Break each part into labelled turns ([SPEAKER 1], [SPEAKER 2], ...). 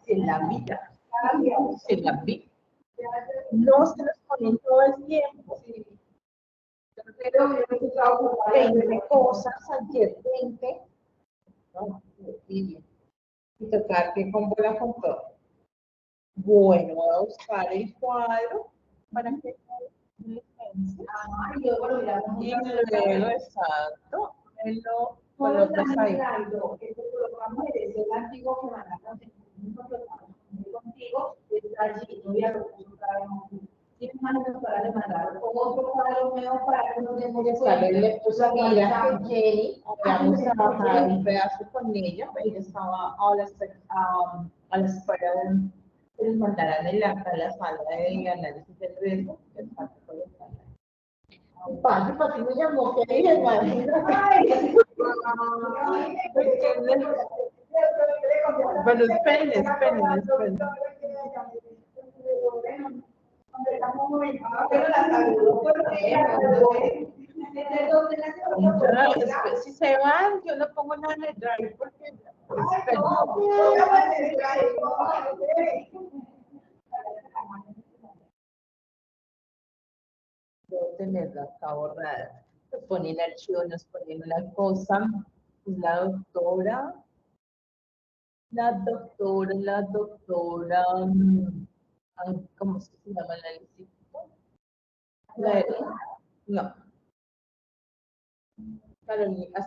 [SPEAKER 1] Se la vida. Se la vida. No se los ponen todo el tiempo. 20 cosas, ayer 20. No, y tocar que con bola compró. Bueno, voy a buscar el cuadro para que y luego, exacto, me lo colocas ahí. Esto colocamos el antiguo que mandaron contigo, está allí, no voy a tienes más para demandar otro cuadro nuevo para que no tenemos que saber. Le puse a mira que Jenny, vamos a trabajar un pedazo con ella, ella estaba a la espera de que les mandaran el acta a la sala de análisis del riesgo, que falta colocarla. Papi me llamó, que dije, bueno, esperen. Si se van, yo no pongo nada en el drive porque debo tenerla acá borrada. Nos ponen archivo, nos ponen una cosa. La doctora. ¿Cómo se llama la instituto? No. Carolina.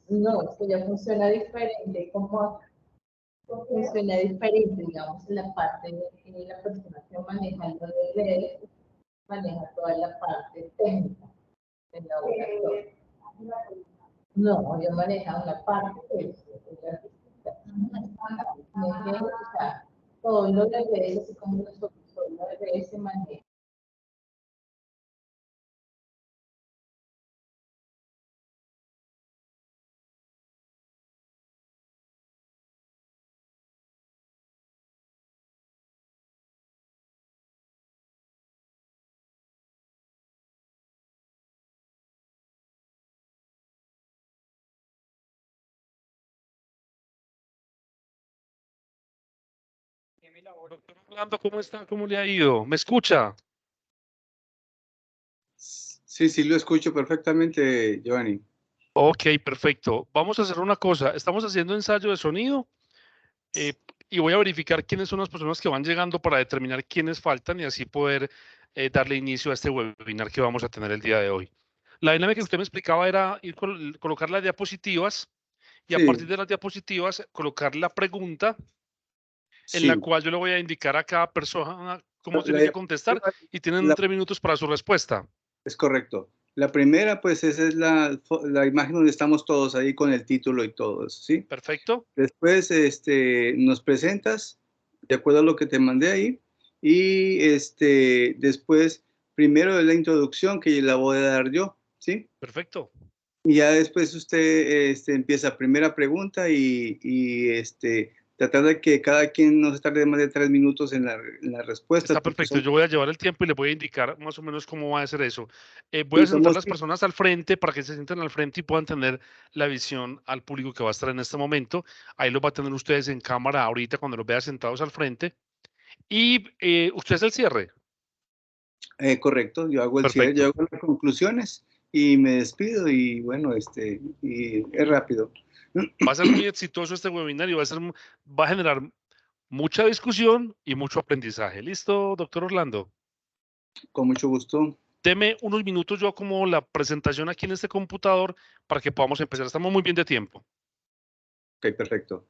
[SPEAKER 1] No, es que ya funciona diferente, como funciona diferente, digamos, en la parte de la persona que maneja lo de redes, maneja toda la parte técnica del laboratorio. No, yo manejo una parte de eso, o sea, todo lo de redes, así como nosotros, todo lo de redes se maneja.
[SPEAKER 2] Doctor Orlando, ¿cómo está? ¿Cómo le ha ido? ¿Me escucha?
[SPEAKER 3] Sí, lo escucho perfectamente, Giovanni.
[SPEAKER 2] Ok, perfecto. Vamos a hacer una cosa. Estamos haciendo ensayo de sonido y voy a verificar quiénes son las personas que van llegando para determinar quiénes faltan y así poder darle inicio a este webinar que vamos a tener el día de hoy. La dinámica que usted me explicaba era colocar las diapositivas y a partir de las diapositivas colocar la pregunta en la cual yo le voy a indicar a cada persona cómo tiene que contestar y tienen 3 minutos para su respuesta.
[SPEAKER 3] Es correcto. La primera, pues, esa es la imagen donde estamos todos ahí con el título y todo eso, ¿sí?
[SPEAKER 2] Perfecto.
[SPEAKER 3] Después, nos presentas, de acuerdo a lo que te mandé ahí, y después, primero de la introducción que la voy a dar yo, ¿sí?
[SPEAKER 2] Perfecto.
[SPEAKER 3] Y ya después usted empieza primera pregunta y tratar de que cada quien no se tarde más de 3 minutos en la respuesta.
[SPEAKER 2] Está perfecto. Yo voy a llevar el tiempo y le voy a indicar más o menos cómo va a ser eso. Voy
[SPEAKER 3] Sí,
[SPEAKER 2] a sentar las personas al frente para que se sienten al frente y puedan tener la visión al público que va a estar en este momento. Ahí lo va a tener ustedes en cámara ahorita cuando los vea sentados al frente. Y usted es el cierre.
[SPEAKER 3] Correcto, yo hago el cierre, yo hago las conclusiones y me despido y bueno, y es rápido.
[SPEAKER 2] Va a ser muy exitoso este webinar y va a generar mucha discusión y mucho aprendizaje. ¿Listo, doctor Orlando?
[SPEAKER 3] Con mucho gusto.
[SPEAKER 2] Deme unos minutos, yo como la presentación aquí en este computador para que podamos empezar. Estamos muy bien de tiempo.
[SPEAKER 3] Ok, perfecto.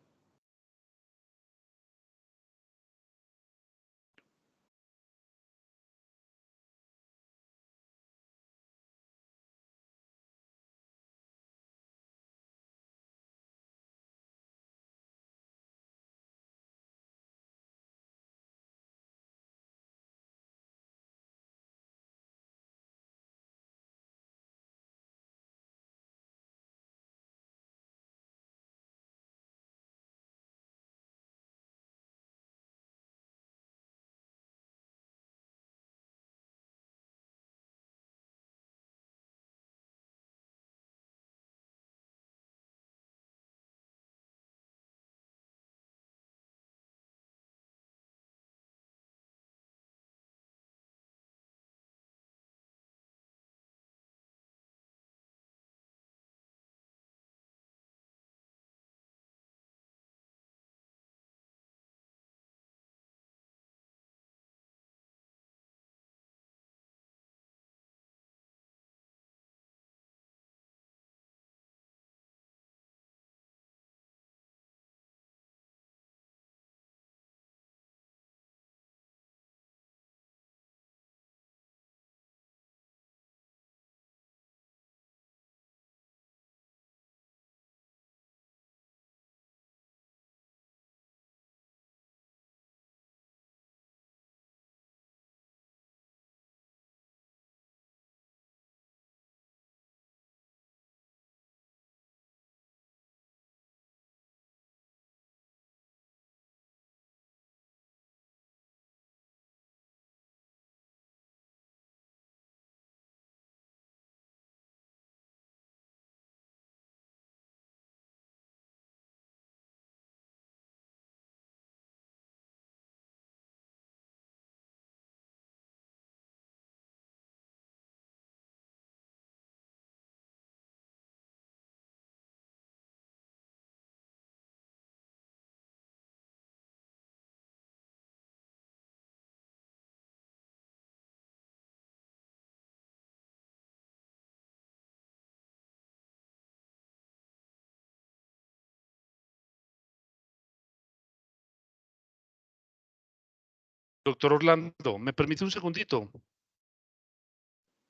[SPEAKER 2] Doctor Orlando, ¿me permite un segundito?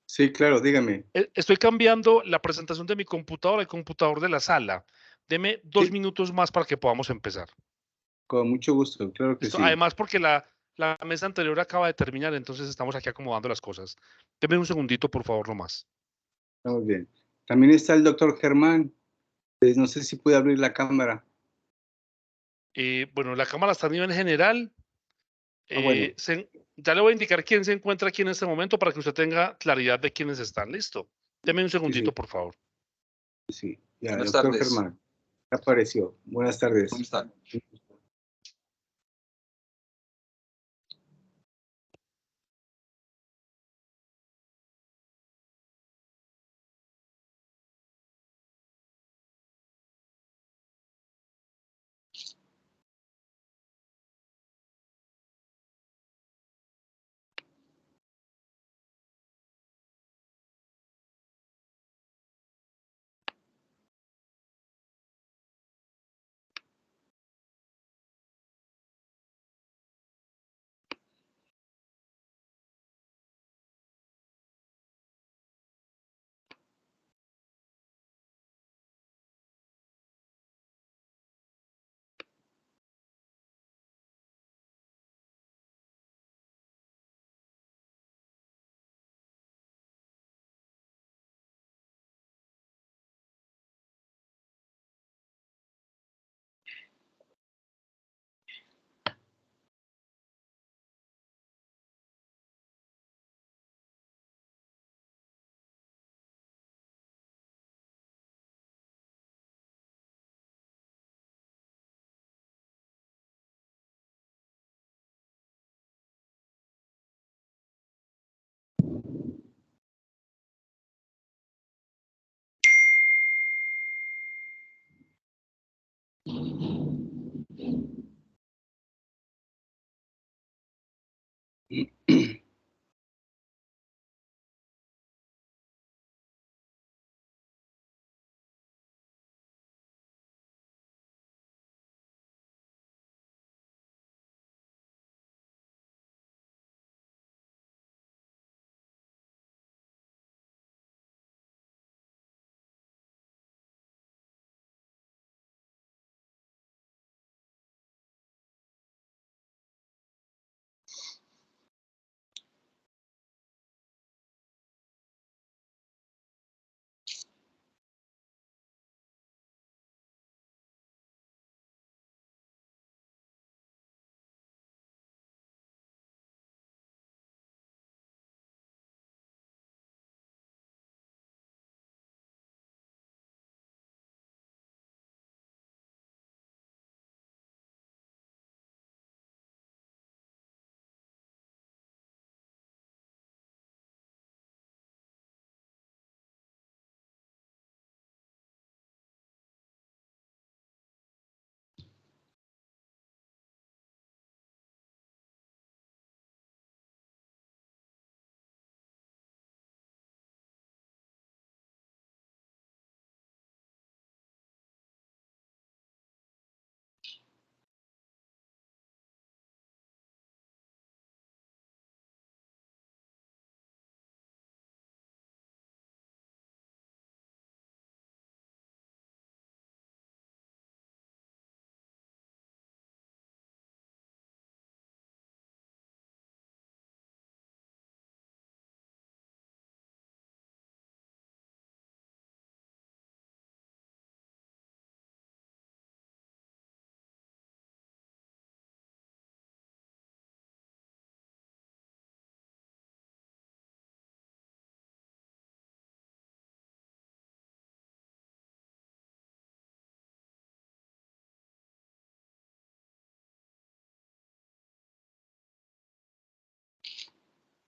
[SPEAKER 3] Sí, claro, dígame.
[SPEAKER 2] Estoy cambiando la presentación de mi computadora al computador de la sala. Deme 2
[SPEAKER 3] Sí,
[SPEAKER 2] minutos más para que podamos empezar.
[SPEAKER 3] con mucho gusto, claro que
[SPEAKER 2] ¿Listo?
[SPEAKER 3] sí.
[SPEAKER 2] Además, porque la mesa anterior acaba de terminar, entonces estamos aquí acomodando las cosas. Deme un segundito, por favor, nomás.
[SPEAKER 3] Estamos bien. También está el doctor Germán. No sé si puede abrir la cámara.
[SPEAKER 2] Bueno, la cámara está a nivel general.
[SPEAKER 3] Bueno,
[SPEAKER 2] Ya le voy a indicar quién se encuentra aquí en este momento para que usted tenga claridad de quiénes están. ¿Listo? Deme un
[SPEAKER 3] sí,
[SPEAKER 2] segundito, por favor.
[SPEAKER 3] sí. Ya,
[SPEAKER 4] Buenas
[SPEAKER 3] doctor
[SPEAKER 4] tardes.
[SPEAKER 3] Germán. Ya apareció. Buenas tardes.
[SPEAKER 4] ¿Cómo están?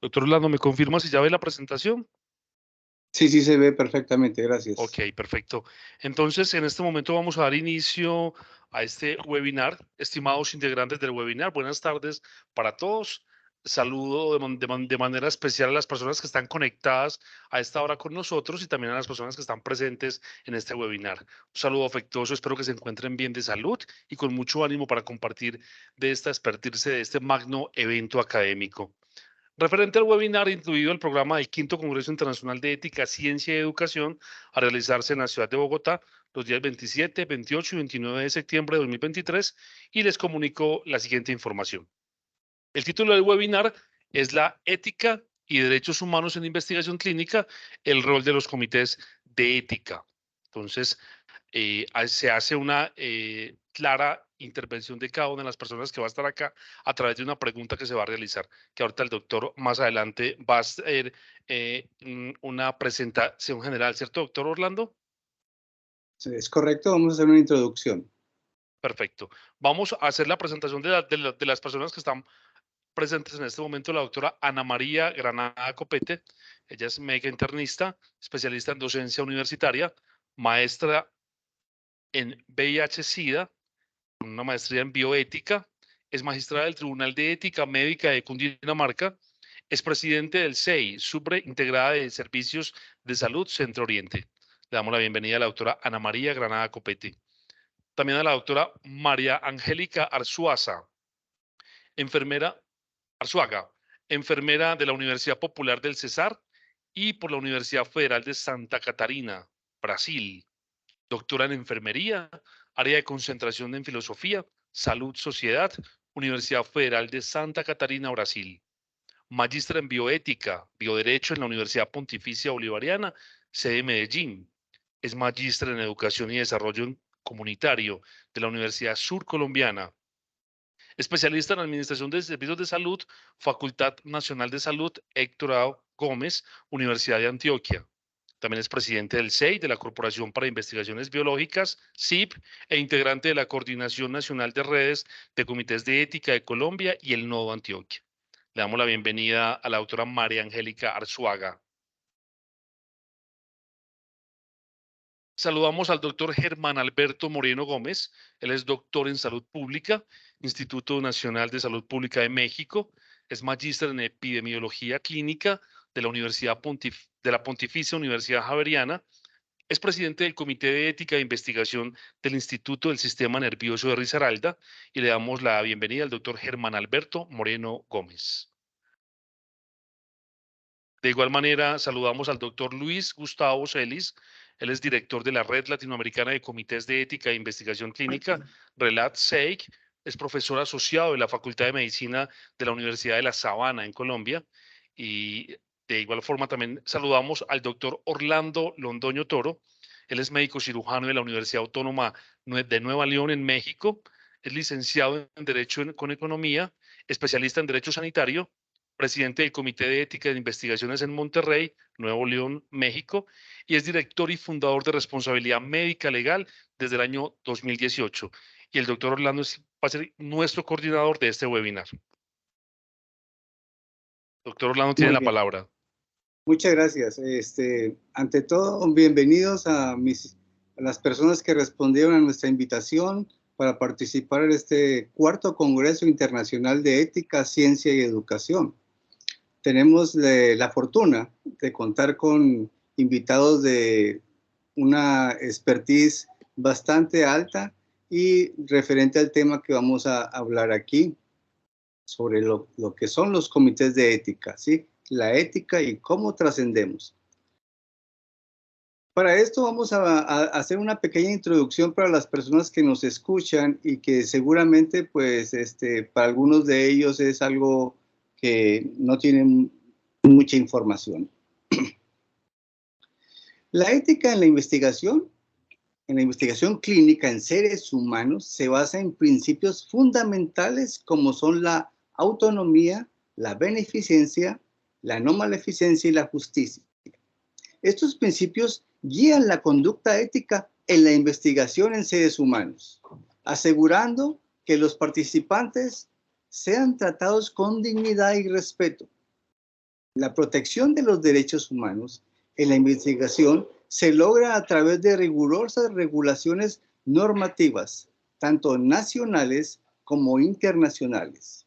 [SPEAKER 2] Doctor Orlando, ¿me confirma si ya ve la presentación?
[SPEAKER 3] Sí, sí se ve perfectamente, gracias.
[SPEAKER 2] Ok, perfecto. Entonces, en este momento vamos a dar inicio a este webinar. Estimados integrantes del webinar, buenas tardes para todos. Saludo de manera especial a las personas que están conectadas a esta hora con nosotros y también a las personas que están presentes en este webinar. Un saludo afectuoso, espero que se encuentren bien de salud y con mucho ánimo para compartir de esta expertirse de este magno evento académico. Referente al webinar, incluido el programa del Quinto Congreso Internacional de Ética, Ciencia y Educación, a realizarse en la ciudad de Bogotá los días 27, 28 y 29 de septiembre de 2023, y les comunico la siguiente información. El título del webinar es La ética y derechos humanos en investigación clínica, el rol de los comités de ética. Entonces, se hace una clara intervención de cada una de las personas que va a estar acá a través de una pregunta que se va a realizar, que ahorita el doctor más adelante va a hacer una presentación general, ¿cierto, doctor Orlando?
[SPEAKER 3] Es correcto, vamos a hacer una introducción.
[SPEAKER 2] Perfecto. Vamos a hacer la presentación de las personas que están presentes en este momento. La doctora Ana María Granada Copete. Ella es médica internista, especialista en docencia universitaria, maestra en VIH-Sida, una maestría en bioética, es magistrada del Tribunal de Ética Médica de Cundinamarca, es presidente del SEI, Subre Integrada de Servicios de Salud Centro Oriente. Le damos la bienvenida a la doctora Ana María Granada Copete. También a la doctora María Angélica Arzuaga, enfermera de la Universidad Popular del Cesar y por la Universidad Federal de Santa Catarina, Brasil. Doctora en enfermería, área de concentración en filosofía, salud, sociedad, Universidad Federal de Santa Catarina, Brasil. Magíster en bioética, bioderecho en la Universidad Pontificia Bolivariana, sede Medellín. Es magíster en educación y desarrollo comunitario de la Universidad Sur Colombiana. Especialista en Administración de Servicios de Salud, Facultad Nacional de Salud Héctor A. Gómez, Universidad de Antioquia. También es presidente del SEI, de la Corporación para Investigaciones Biológicas, CIP, e integrante de la Coordinación Nacional de Redes de Comités de Ética de Colombia y el Nodo Antioquia. Le damos la bienvenida a la doctora María Angélica Arzuaga. Saludamos al doctor Germán Alberto Moreno Gómez. Él es doctor en Salud Pública, Instituto Nacional de Salud Pública de México. Es magíster en Epidemiología Clínica de la Pontificia Universidad Javeriana. Es presidente del Comité de Ética e Investigación del Instituto del Sistema Nervioso de Risaralda. Y le damos la bienvenida al doctor Germán Alberto Moreno Gómez. De igual manera, saludamos al doctor Luis Gustavo Celis. Él es director de la Red Latinoamericana de Comités de Ética e Investigación Clínica, RELAT-SEIC. Es profesor asociado de la Facultad de Medicina de la Universidad de La Sabana, en Colombia. Y de igual forma también saludamos al doctor Orlando Londoño Toro. Él es médico cirujano de la Universidad Autónoma de Nueva León, en México. Es licenciado en Derecho con Economía, especialista en Derecho Sanitario, presidente del Comité de Ética de Investigaciones en Monterrey, Nuevo León, México, y es director y fundador de Responsabilidad Médica Legal desde el año 2018. Y el doctor Orlando va a ser nuestro coordinador de este webinar. Doctor Orlando tiene la palabra.
[SPEAKER 3] Muchas gracias. Ante todo, bienvenidos a las personas que respondieron a nuestra invitación para participar en este cuarto Congreso Internacional de Ética, Ciencia y Educación. Tenemos la fortuna de contar con invitados de una expertise bastante alta y referente al tema que vamos a hablar aquí, sobre lo que son los comités de ética, ¿sí? La ética y cómo trascendemos. Para esto vamos a hacer una pequeña introducción para las personas que nos escuchan y que seguramente, pues, para algunos de ellos es algo que no tienen mucha información. La ética en la investigación clínica en seres humanos se basa en principios fundamentales como son la autonomía, la beneficencia, la no maleficencia y la justicia. Estos principios guían la conducta ética en la investigación en seres humanos, asegurando que los participantes sean tratados con dignidad y respeto. La protección de los derechos humanos en la investigación se logra a través de rigurosas regulaciones normativas, tanto nacionales como internacionales.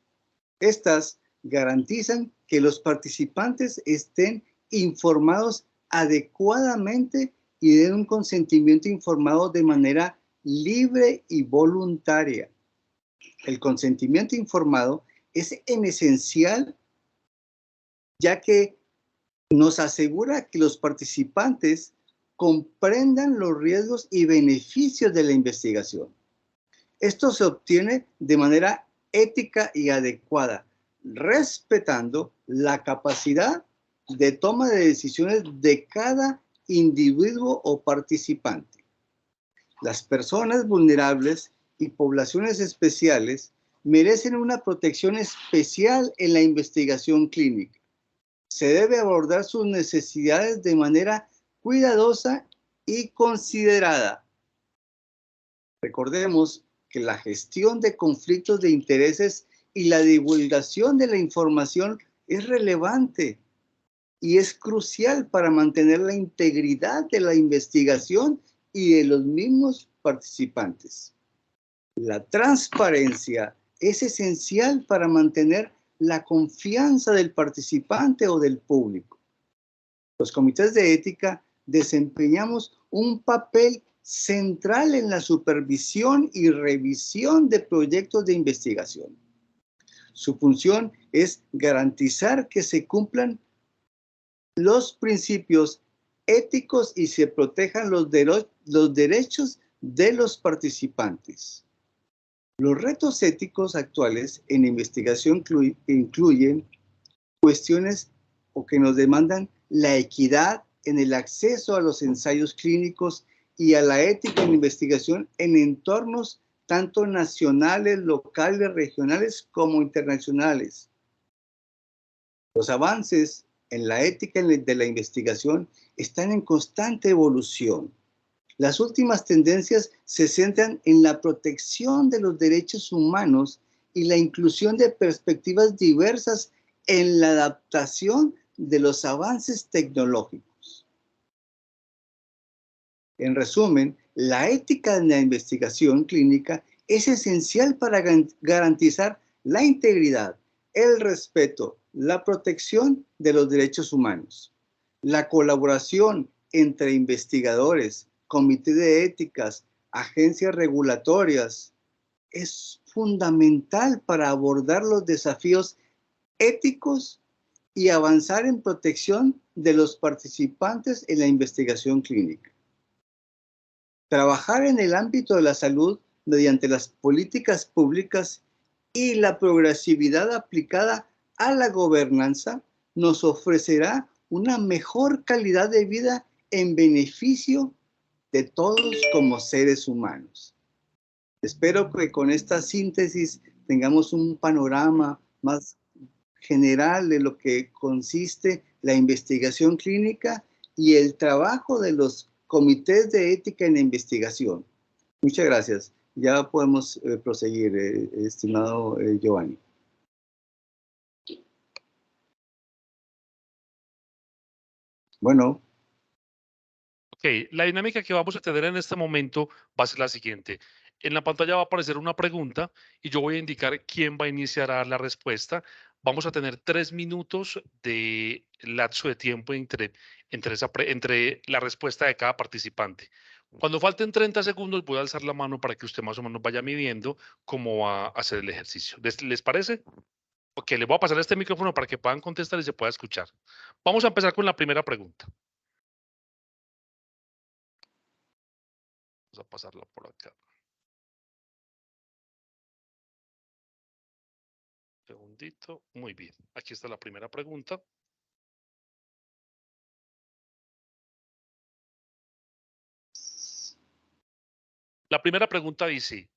[SPEAKER 3] Estas garantizan que los participantes estén informados adecuadamente y den un consentimiento informado de manera libre y voluntaria. El consentimiento informado es en esencial, ya que nos asegura que los participantes comprendan los riesgos y beneficios de la investigación. Esto se obtiene de manera ética y adecuada, respetando la capacidad de toma de decisiones de cada individuo o participante. Las personas vulnerables y poblaciones especiales merecen una protección especial en la investigación clínica. Se debe abordar sus necesidades de manera cuidadosa y considerada. Recordemos que la gestión de conflictos de intereses y la divulgación de la información es relevante y es crucial para mantener la integridad de la investigación y de los mismos participantes. La transparencia es esencial para mantener la confianza del participante o del público. Los comités de ética desempeñamos un papel central en la supervisión y revisión de proyectos de investigación. Su función es garantizar que se cumplan los principios éticos y se protejan los derechos de los participantes. Los retos éticos actuales en investigación incluyen cuestiones o que nos demandan la equidad en el acceso a los ensayos clínicos y a la ética en investigación en entornos tanto nacionales, locales, regionales como internacionales. Los avances en la ética de la investigación están en constante evolución. Las últimas tendencias se centran en la protección de los derechos humanos y la inclusión de perspectivas diversas en la adaptación de los avances tecnológicos. En resumen, la ética en la investigación clínica es esencial para garantizar la integridad, el respeto, la protección de los derechos humanos. La colaboración entre investigadores, comité de éticas, agencias regulatorias, es fundamental para abordar los desafíos éticos y avanzar en protección de los participantes en la investigación clínica. Trabajar en el ámbito de la salud mediante las políticas públicas y la progresividad aplicada a la gobernanza nos ofrecerá una mejor calidad de vida en beneficio de todos como seres humanos. Espero que con esta síntesis tengamos un panorama más general de lo que consiste la investigación clínica y el trabajo de los comités de ética en la investigación. Muchas gracias. Ya podemos proseguir, estimado Giovanni. Bueno.
[SPEAKER 2] Ok, la dinámica que vamos a tener en este momento va a ser la siguiente. En la pantalla va a aparecer una pregunta y yo voy a indicar quién va a iniciar a dar la respuesta. Vamos a tener 3 minutos de lapso de tiempo entre la respuesta de cada participante. Cuando falten 30 segundos voy a alzar la mano para que usted más o menos vaya midiendo cómo va a hacer el ejercicio. ¿Les parece? Ok, les voy a pasar este micrófono para que puedan contestar y se pueda escuchar. Vamos a empezar con la primera pregunta. Vamos a pasarla por acá. Segundito. Muy bien. Aquí está la primera pregunta. La primera pregunta dice,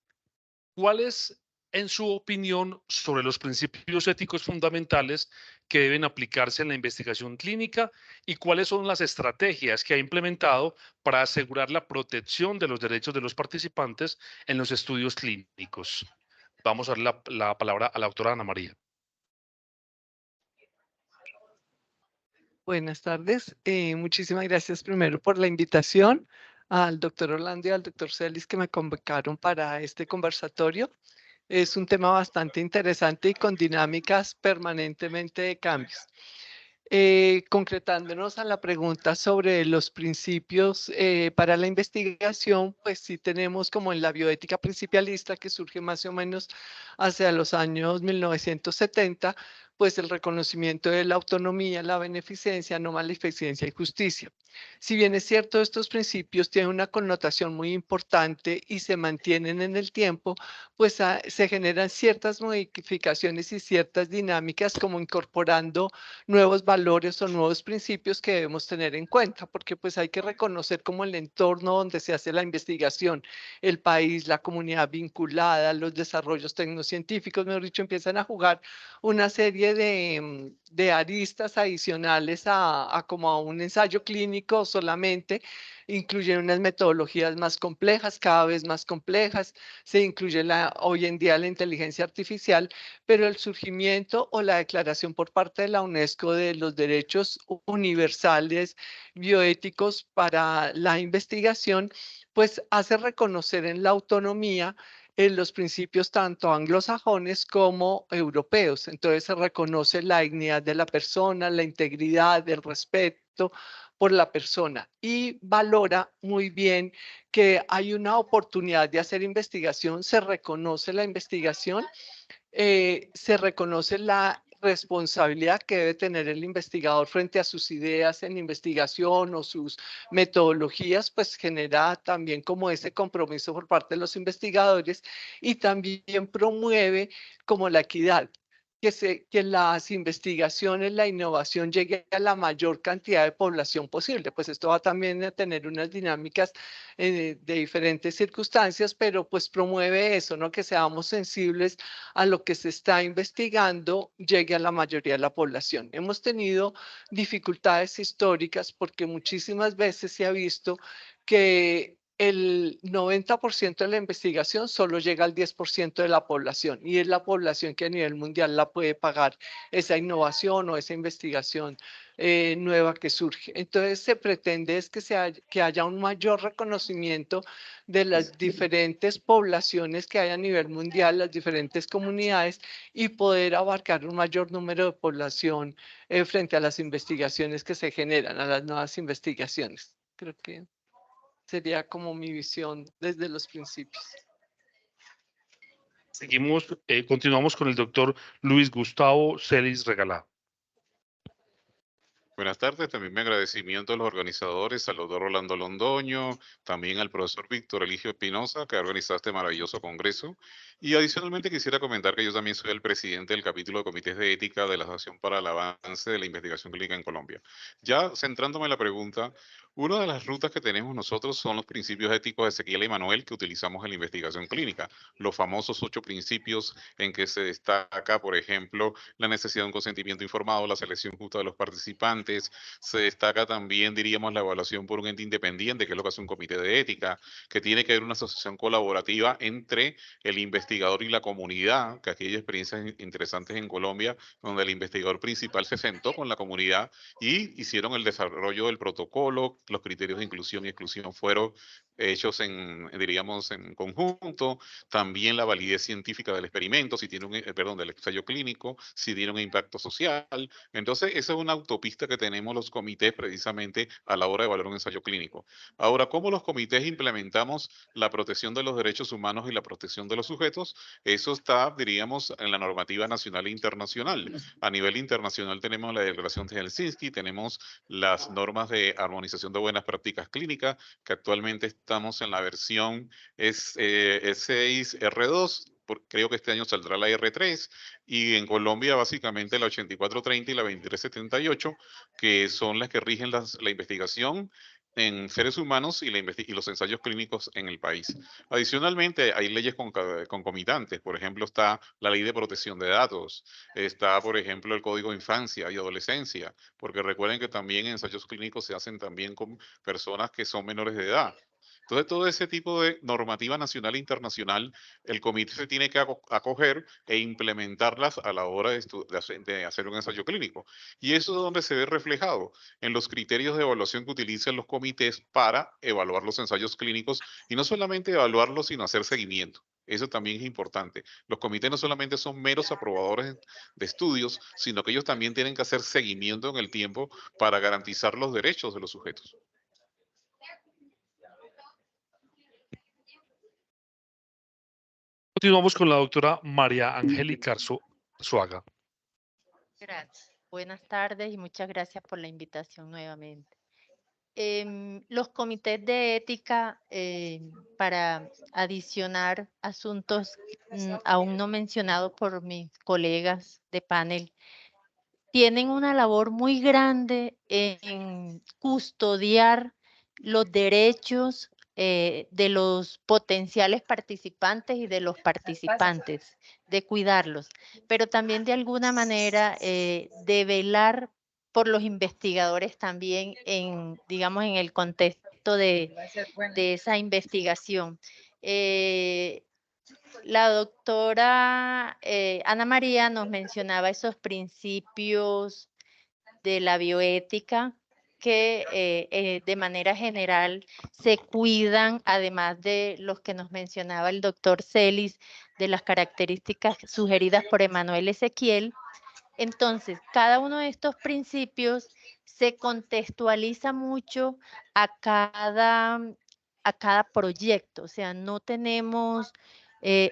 [SPEAKER 2] ¿cuáles, en su opinión, sobre los principios éticos fundamentales que deben aplicarse en la investigación clínica y cuáles son las estrategias que ha implementado para asegurar la protección de los derechos de los participantes en los estudios clínicos? Vamos a dar la palabra a la doctora Ana María.
[SPEAKER 4] Buenas tardes. Muchísimas gracias primero por la invitación al doctor Orlando y al doctor Celis que me convocaron para este conversatorio. Es un tema bastante interesante y con dinámicas permanentemente de cambios. Concretándonos a la pregunta sobre los principios para la investigación, pues sí tenemos como en la bioética principialista que surge más o menos hacia los años 1970, pues el reconocimiento de la autonomía, la beneficencia, no maleficencia y justicia. Si bien es cierto, estos principios tienen una connotación muy importante y se mantienen en el tiempo, pues se generan ciertas modificaciones y ciertas dinámicas como incorporando nuevos valores o nuevos principios que debemos tener en cuenta, porque pues hay que reconocer como el entorno donde se hace la investigación, el país, la comunidad vinculada, los desarrollos tecnocientíficos, mejor dicho, empiezan a jugar una serie de aristas adicionales a como a un ensayo clínico solamente, incluyen unas metodologías más complejas, cada vez más complejas, se incluye hoy en día la inteligencia artificial, pero el surgimiento o la declaración por parte de la UNESCO de los derechos universales bioéticos para la investigación, pues hace reconocer en la autonomía en los principios tanto anglosajones como europeos. Entonces se reconoce la dignidad de la persona, la integridad, el respeto por la persona y valora muy bien que hay una oportunidad de hacer investigación, se reconoce la investigación, se reconoce la responsabilidad que debe tener el investigador frente a sus ideas en investigación o sus metodologías, pues genera también como ese compromiso por parte de los investigadores y también promueve como la equidad. Que las investigaciones, la innovación llegue a la mayor cantidad de población posible. Pues esto va también a tener unas dinámicas de diferentes circunstancias, pero pues promueve eso, ¿no? Que seamos sensibles a lo que se está investigando llegue a la mayoría de la población. Hemos tenido dificultades históricas porque muchísimas veces se ha visto que el 90% de la investigación solo llega al 10% de la población y es la población que a nivel mundial la puede pagar esa innovación o esa investigación nueva que surge. Entonces se pretende es que haya un mayor reconocimiento de las diferentes poblaciones que hay a nivel mundial, las diferentes comunidades y poder abarcar un mayor número de población frente a las investigaciones que se generan, a las nuevas investigaciones. Creo que sería como mi visión desde los principios.
[SPEAKER 2] Seguimos, continuamos con el doctor Luis Gustavo Celis Regalado.
[SPEAKER 5] Buenas tardes, también mi agradecimiento a los organizadores, al doctor Rolando Londoño, también al profesor Víctor Eligio Espinosa, que ha organizado este maravilloso congreso. Y adicionalmente quisiera comentar que yo también soy el presidente del capítulo de comités de ética de la Asociación para el Avance de la Investigación Clínica en Colombia. Ya centrándome en la pregunta, una de las rutas que tenemos nosotros son los principios éticos de Ezequiel y Manuel que utilizamos en la investigación clínica. Los famosos 8 principios en que se destaca, por ejemplo, la necesidad de un consentimiento informado, la selección justa de los participantes. Se destaca también, diríamos, la evaluación por un ente independiente, que es lo que hace un comité de ética, que tiene que haber una asociación colaborativa entre el investigador y la comunidad, que aquí hay experiencias interesantes en Colombia, donde el investigador principal se sentó con la comunidad y hicieron el desarrollo del protocolo, los criterios de inclusión y exclusión fueron hechos diríamos, en conjunto, también la validez científica del experimento, si tiene del ensayo clínico, si tiene un impacto social. Entonces, esa es una autopista que tenemos los comités precisamente a la hora de evaluar un ensayo clínico. Ahora, ¿cómo los comités implementamos la protección de los derechos humanos y la protección de los sujetos? Eso está, diríamos, en la normativa nacional e internacional. A nivel internacional tenemos la Declaración de Helsinki, tenemos las normas de armonización de buenas prácticas clínicas, que actualmente estamos en la versión E6R2, creo que este año saldrá la R3, y en Colombia básicamente la 8430 y la 2378, que son las que rigen la investigación en seres humanos y los ensayos clínicos en el país. Adicionalmente, hay leyes concomitantes. Por ejemplo, está la Ley de Protección de Datos, está, por ejemplo, el Código de Infancia y Adolescencia, porque recuerden que también ensayos clínicos se hacen también con personas que son menores de edad. Entonces, todo ese tipo de normativa nacional e internacional, el comité se tiene que acoger e implementarlas a la hora de hacer un ensayo clínico. Y eso es donde se ve reflejado en los criterios de evaluación que utilizan los comités para evaluar los ensayos clínicos y no solamente evaluarlos, sino hacer seguimiento. Eso también es importante. Los comités no solamente son meros aprobadores de estudios, sino que ellos también tienen que hacer seguimiento en el tiempo para garantizar los derechos de los sujetos.
[SPEAKER 2] Continuamos con la doctora María Angélica Arzuaga.
[SPEAKER 6] Gracias. Buenas tardes y muchas gracias por la invitación nuevamente. Los comités de ética, para adicionar asuntos aún no mencionados por mis colegas de panel, tienen una labor muy grande en custodiar los derechos de los potenciales participantes y de los participantes, de cuidarlos, pero también de alguna manera de velar por los investigadores también digamos, en el contexto de esa investigación. La doctora Ana María nos mencionaba esos principios de la bioética que de manera general se cuidan, además de los que nos mencionaba el doctor Celis, de las características sugeridas por Emanuel Ezequiel. Entonces, cada uno de estos principios se contextualiza mucho a cada proyecto, o sea, no tenemos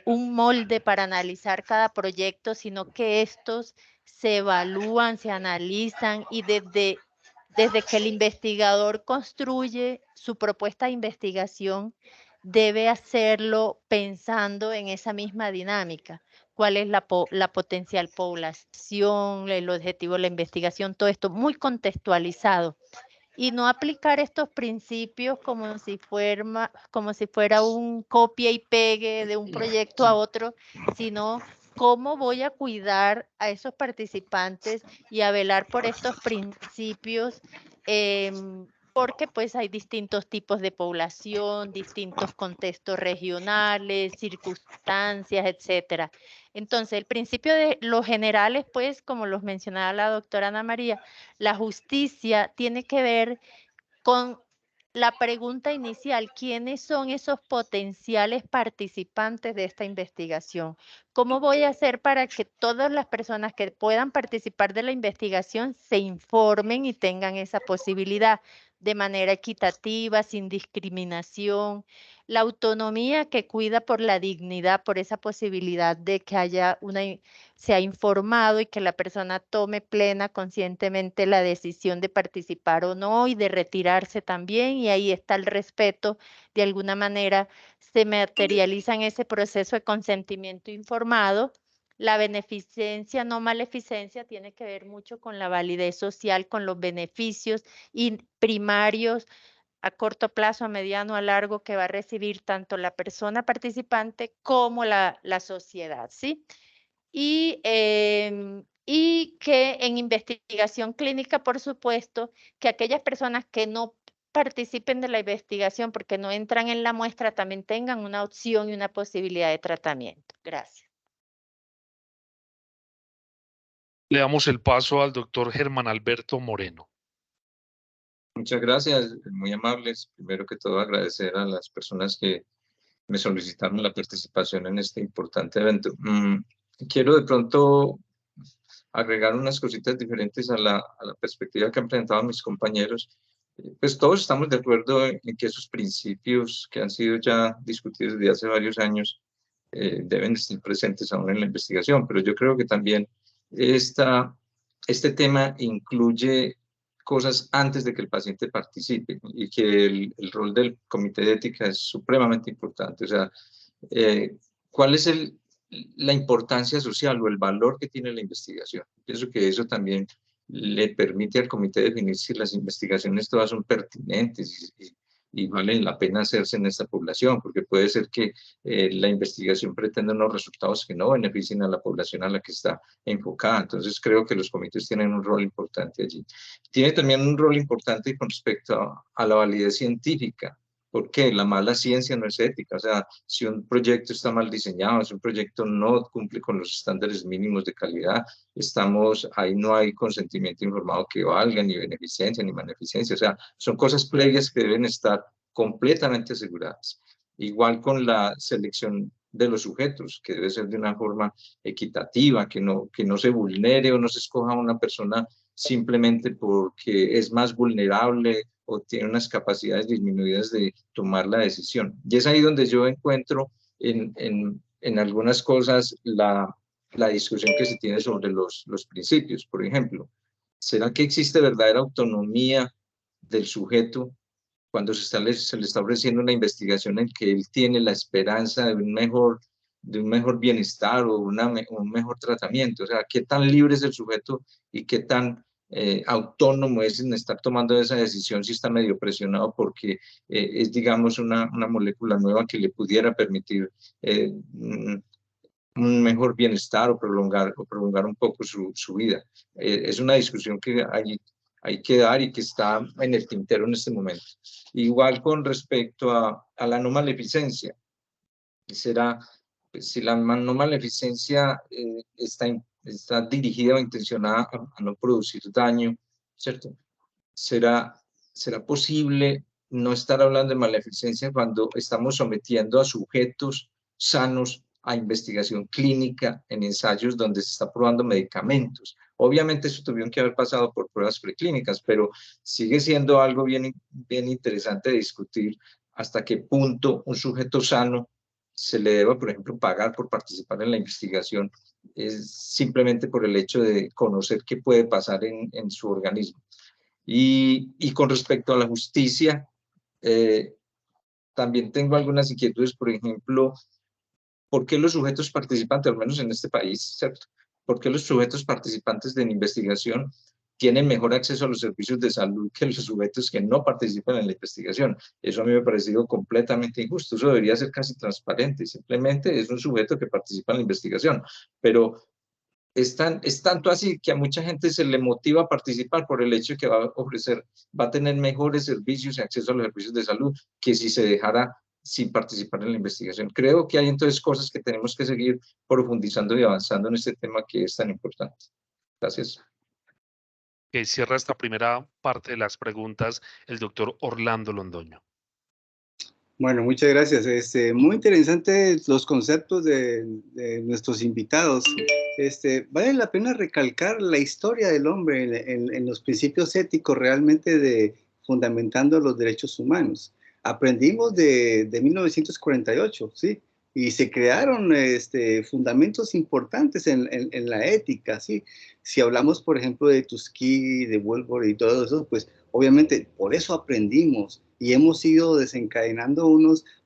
[SPEAKER 6] un molde para analizar cada proyecto, sino que estos se evalúan, se analizan y desde que el investigador construye su propuesta de investigación, debe hacerlo pensando en esa misma dinámica. ¿Cuál es la potencial población, el objetivo de la investigación? Todo esto muy contextualizado. Y no aplicar estos principios como si fuera un copia y pegue de un proyecto a otro, sino cómo voy a cuidar a esos participantes y a velar por estos principios, porque pues hay distintos tipos de población, distintos contextos regionales, circunstancias, etcétera. Entonces, el principio de los generales, pues, como los mencionaba la doctora Ana María, la justicia tiene que ver con la pregunta inicial: ¿quiénes son esos potenciales participantes de esta investigación? ¿Cómo voy a hacer para que todas las personas que puedan participar de la investigación se informen y tengan esa posibilidad de manera equitativa, sin discriminación? La autonomía que cuida por la dignidad, por esa posibilidad de que sea informado y que la persona tome plena, conscientemente la decisión de participar o no y de retirarse también, y ahí está el respeto, de alguna manera se materializa en ese proceso de consentimiento informado. La beneficencia, no maleficencia, tiene que ver mucho con la validez social, con los beneficios primarios a corto plazo, a mediano, a largo, que va a recibir tanto la persona participante como la sociedad, ¿sí? Y que en investigación clínica, por supuesto, que aquellas personas que no participen de la investigación porque no entran en la muestra también tengan una opción y una posibilidad de tratamiento. Gracias.
[SPEAKER 2] Le damos el paso al doctor Germán Alberto Moreno.
[SPEAKER 7] Muchas gracias, muy amables. Primero que todo, agradecer a las personas que me solicitaron la participación en este importante evento. Quiero de pronto agregar unas cositas diferentes a la perspectiva que han presentado mis compañeros. Pues todos estamos de acuerdo en que esos principios que han sido ya discutidos desde hace varios años deben estar presentes aún en la investigación, pero yo creo que también este tema incluye cosas antes de que el paciente participe y que el rol del comité de ética es supremamente importante. O sea, ¿cuál es la importancia social o el valor que tiene la investigación? Pienso que eso también le permite al comité definir si las investigaciones todas son pertinentes y valen la pena hacerse en esta población, porque puede ser que la investigación pretenda unos resultados que no beneficien a la población a la que está enfocada. Entonces creo que los comités tienen un rol importante allí. Tiene también un rol importante con respecto a la validez científica, ¿Por qué? La mala ciencia no es ética. O sea, si un proyecto está mal diseñado, si un proyecto no cumple con los estándares mínimos de calidad, ahí no hay consentimiento informado que valga, ni beneficencia, ni maleficencia. O sea, son cosas previas que deben estar completamente aseguradas. Igual con la selección de los sujetos, que debe ser de una forma equitativa, que no se vulnere o no se escoja a una persona simplemente porque es más vulnerable o tiene unas capacidades disminuidas de tomar la decisión. Y es ahí donde yo encuentro en algunas cosas la discusión que se tiene sobre los principios. Por ejemplo, ¿será que existe verdadera autonomía del sujeto cuando se le está ofreciendo una investigación en que él tiene la esperanza de un mejor bienestar o un mejor tratamiento? O sea, ¿qué tan libre es el sujeto y qué tan autónomo es en estar tomando esa decisión si está medio presionado porque es, digamos, una molécula nueva que le pudiera permitir un mejor bienestar o prolongar un poco su vida? Es una discusión que hay que dar y que está en el tintero en este momento. Igual con respecto a la no maleficencia. Será, si la no maleficencia está dirigida o intencionada a no producir daño, ¿cierto? ¿Será posible no estar hablando de maleficencia cuando estamos sometiendo a sujetos sanos a investigación clínica en ensayos donde se está probando medicamentos? Obviamente eso tuvieron que haber pasado por pruebas preclínicas, pero sigue siendo algo bien interesante de discutir hasta qué punto un sujeto sano se le deba, por ejemplo, pagar por participar en la investigación, es simplemente por el hecho de conocer qué puede pasar en su organismo. Y con respecto a la justicia, también tengo algunas inquietudes. Por ejemplo, ¿por qué los sujetos participantes, al menos en este país, ¿cierto? ¿Por qué los sujetos participantes de la investigación tienen mejor acceso a los servicios de salud que los sujetos que no participan en la investigación? Eso a mí me ha parecido completamente injusto. Eso debería ser casi transparente. Simplemente es un sujeto que participa en la investigación, pero es tanto así que a mucha gente se le motiva a participar por el hecho de que va a tener mejores servicios y acceso a los servicios de salud que si se dejara sin participar en la investigación. Creo que hay entonces cosas que tenemos que seguir profundizando y avanzando en este tema que es tan importante. Gracias.
[SPEAKER 2] Que cierra esta primera parte de las preguntas el doctor Orlando Londoño.
[SPEAKER 3] Bueno, muchas gracias. Muy interesantes los conceptos de nuestros invitados. Vale la pena recalcar la historia del hombre en los principios éticos realmente fundamentando los derechos humanos. Aprendimos de 1948, ¿sí? Y se crearon fundamentos importantes en la ética, ¿sí? Si hablamos, por ejemplo, de Tuskegee, de Woodward y todo eso, pues obviamente por eso aprendimos y hemos ido desencadenando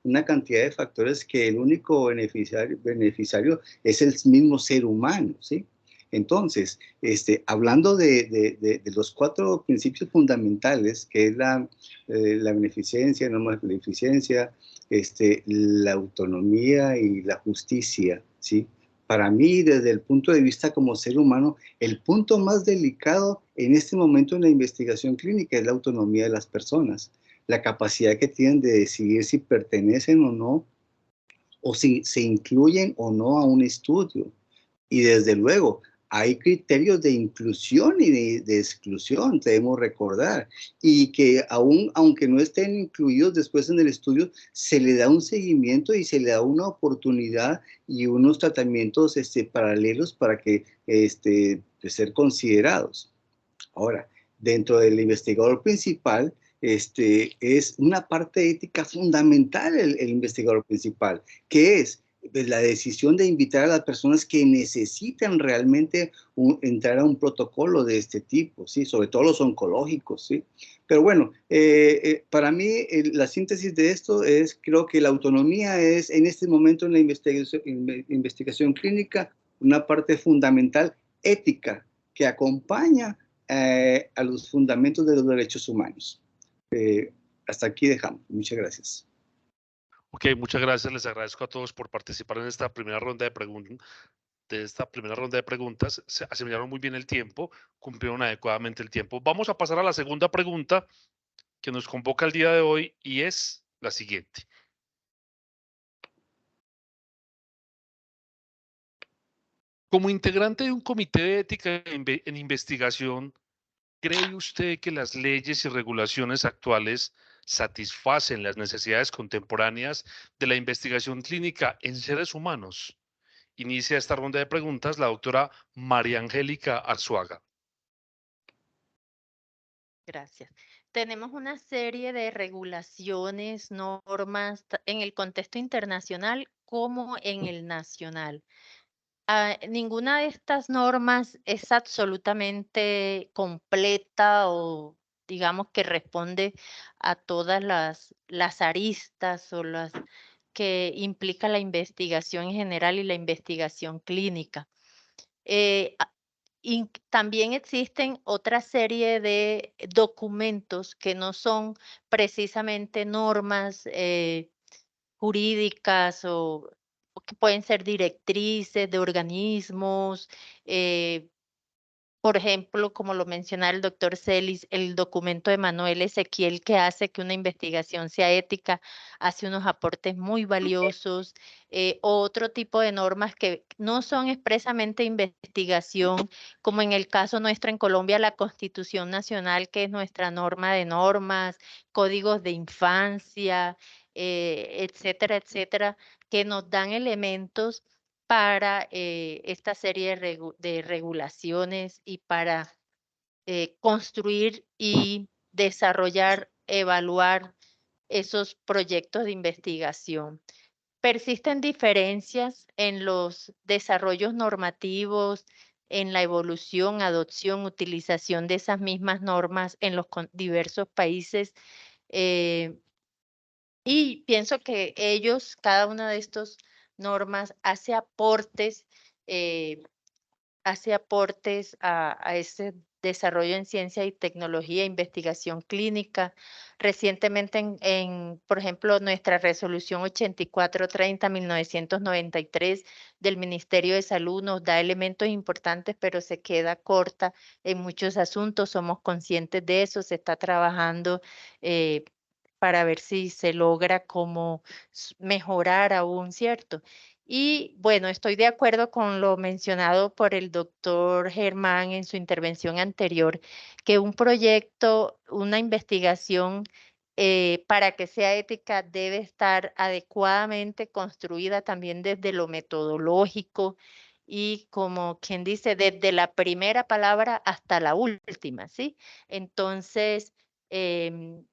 [SPEAKER 3] una cantidad de factores que el único beneficiario es el mismo ser humano, ¿sí? Entonces, hablando de los 4 principios fundamentales, que es la beneficencia, no maleficencia, la autonomía y la justicia, ¿sí? Para mí, desde el punto de vista como ser humano, el punto más delicado en este momento en la investigación clínica es la autonomía de las personas, la capacidad que tienen de decidir si pertenecen o no, o si se incluyen o no a un estudio. Y desde luego, hay criterios de inclusión y de exclusión, debemos recordar, y que aunque no estén incluidos después en el estudio, se le da un seguimiento y se le da una oportunidad y unos tratamientos paralelos para que ser considerados. Ahora, dentro del investigador principal, es una parte ética fundamental el investigador principal, que es la decisión de invitar a las personas que necesitan realmente entrar a un protocolo de este tipo, ¿sí? Sobre todo los oncológicos, ¿sí? Pero bueno, para mí la síntesis de esto es, creo que la autonomía es en este momento en la investigación clínica una parte fundamental ética que acompaña a los fundamentos de los derechos humanos. Hasta aquí dejamos. Muchas gracias.
[SPEAKER 2] Ok, muchas gracias. Les agradezco a todos por participar en esta primera ronda de preguntas. Se asimilaron muy bien el tiempo, cumplieron adecuadamente el tiempo. Vamos a pasar a la segunda pregunta que nos convoca el día de hoy y es la siguiente. Como integrante de un comité de ética en investigación, ¿cree usted que las leyes y regulaciones actuales satisfacen las necesidades contemporáneas de la investigación clínica en seres humanos? Inicia esta ronda de preguntas la doctora María Angélica Arzuaga.
[SPEAKER 6] Gracias. Tenemos una serie de regulaciones, normas, en el contexto internacional como en el nacional. Ninguna de estas normas es absolutamente completa o digamos que responde a todas las aristas o las que implica la investigación en general y la investigación clínica. Y también existen otra serie de documentos que no son precisamente normas jurídicas o que pueden ser directrices de organismos, eh, por ejemplo, como lo menciona el doctor Celis, el documento de Manuel Ezequiel que hace que una investigación sea ética, hace unos aportes muy valiosos. Otro tipo de normas que no son expresamente investigación, como en el caso nuestro en Colombia, la Constitución Nacional, que es nuestra norma de normas, códigos de infancia, etcétera, etcétera, que nos dan elementos para esta serie de regulaciones y para construir y desarrollar, evaluar esos proyectos de investigación. Persisten diferencias en los desarrollos normativos, en la evolución, adopción, utilización de esas mismas normas en los diversos países. eh, y pienso que ellos, cada una de estas normas, eh, hace aportes a ese desarrollo en ciencia y tecnología, investigación clínica. Recientemente, por ejemplo, nuestra resolución 8430-1993 del Ministerio de Salud nos da elementos importantes, pero se queda corta en muchos asuntos. Somos conscientes de eso, se está trabajando para ver si se logra como mejorar aún, ¿cierto? Y bueno, estoy de acuerdo con lo mencionado por el doctor Germán en su intervención anterior, que un proyecto, una investigación, para que sea ética debe estar adecuadamente construida también desde lo metodológico y como quien dice, desde la primera palabra hasta la última, ¿sí? Entonces, em,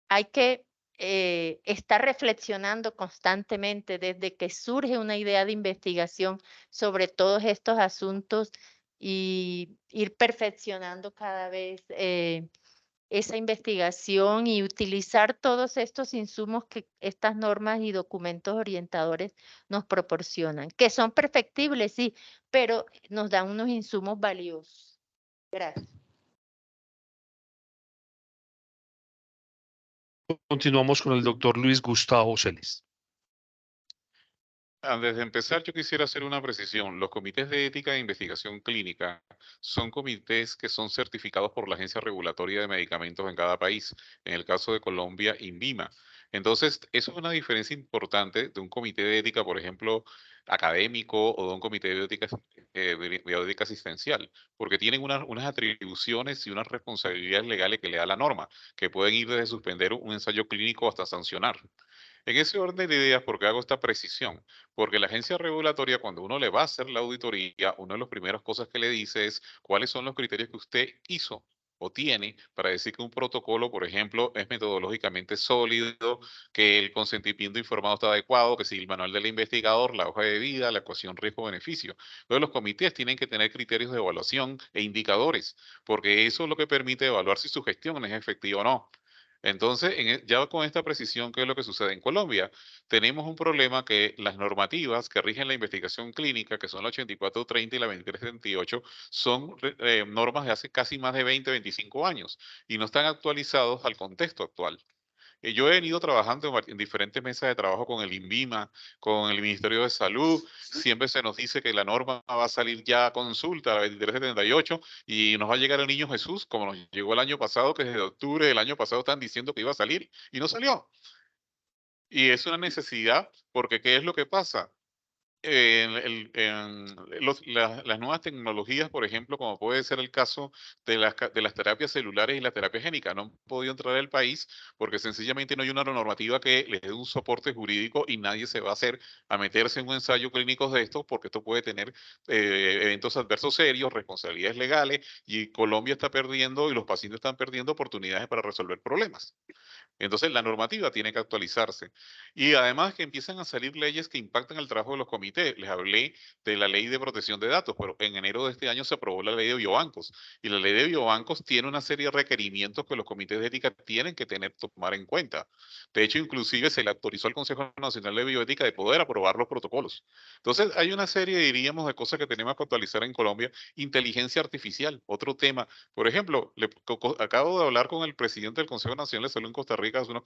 [SPEAKER 6] hay que estar reflexionando constantemente desde que surge una idea de investigación sobre todos estos asuntos y ir perfeccionando cada vez esa investigación y utilizar todos estos insumos que estas normas y documentos orientadores nos proporcionan, que son perfectibles, sí, pero nos dan unos insumos valiosos. Gracias.
[SPEAKER 2] Continuamos con el doctor Luis Gustavo Celis.
[SPEAKER 5] Antes de empezar, yo quisiera hacer una precisión. Los comités de ética e investigación clínica son comités que son certificados por la Agencia Regulatoria de Medicamentos en cada país. En el caso de Colombia, INVIMA. Entonces, eso es una diferencia importante de un comité de ética, por ejemplo, académico o de un comité de ética, bioética asistencial, porque tienen unas atribuciones y unas responsabilidades legales que le da la norma, que pueden ir desde suspender un ensayo clínico hasta sancionar. En ese orden de ideas, ¿por qué hago esta precisión? Porque la agencia regulatoria, cuando uno le va a hacer la auditoría, una de las primeras cosas que le dice es cuáles son los criterios que usted hizo o tiene para decir que un protocolo, por ejemplo, es metodológicamente sólido, que el consentimiento informado está adecuado, que si el manual del investigador, la hoja de vida, la ecuación riesgo-beneficio. Entonces, los comités tienen que tener criterios de evaluación e indicadores, porque eso es lo que permite evaluar si su gestión es efectiva o no. Entonces, ya con esta precisión, ¿qué es lo que sucede en Colombia? Tenemos un problema que las normativas que rigen la investigación clínica, que son la 8430 y la 2378, son normas de hace casi más de 20, 25 años y no están actualizados al contexto actual. Yo he venido trabajando en diferentes mesas de trabajo con el INVIMA, con el Ministerio de Salud. Siempre se nos dice que la norma va a salir ya a consulta, la 2378, y nos va a llegar el Niño Jesús, como nos llegó el año pasado, que desde octubre del año pasado están diciendo que iba a salir y no salió. Y es una necesidad porque ¿qué es lo que pasa? Las nuevas tecnologías, por ejemplo, como puede ser el caso de las terapias celulares y la terapia génica, no han podido entrar al país porque sencillamente no hay una normativa que les dé un soporte jurídico y nadie se va a hacer a meterse en un ensayo clínico de esto porque esto puede tener eventos adversos serios, responsabilidades legales y Colombia está perdiendo y los pacientes están perdiendo oportunidades para resolver problemas. Entonces, la normativa tiene que actualizarse. Y además que empiezan a salir leyes que impactan el trabajo de los comités. Les hablé de la ley de protección de datos, pero en enero de este año se aprobó la ley de biobancos. Y la ley de biobancos tiene una serie de requerimientos que los comités de ética tienen que tomar en cuenta. De hecho, inclusive se le autorizó al Consejo Nacional de Bioética de poder aprobar los protocolos. Entonces, hay una serie, diríamos, de cosas que tenemos que actualizar en Colombia. Inteligencia artificial, otro tema. Por ejemplo, acabo de hablar con el presidente del Consejo Nacional de Salud en Costa Rica hace unos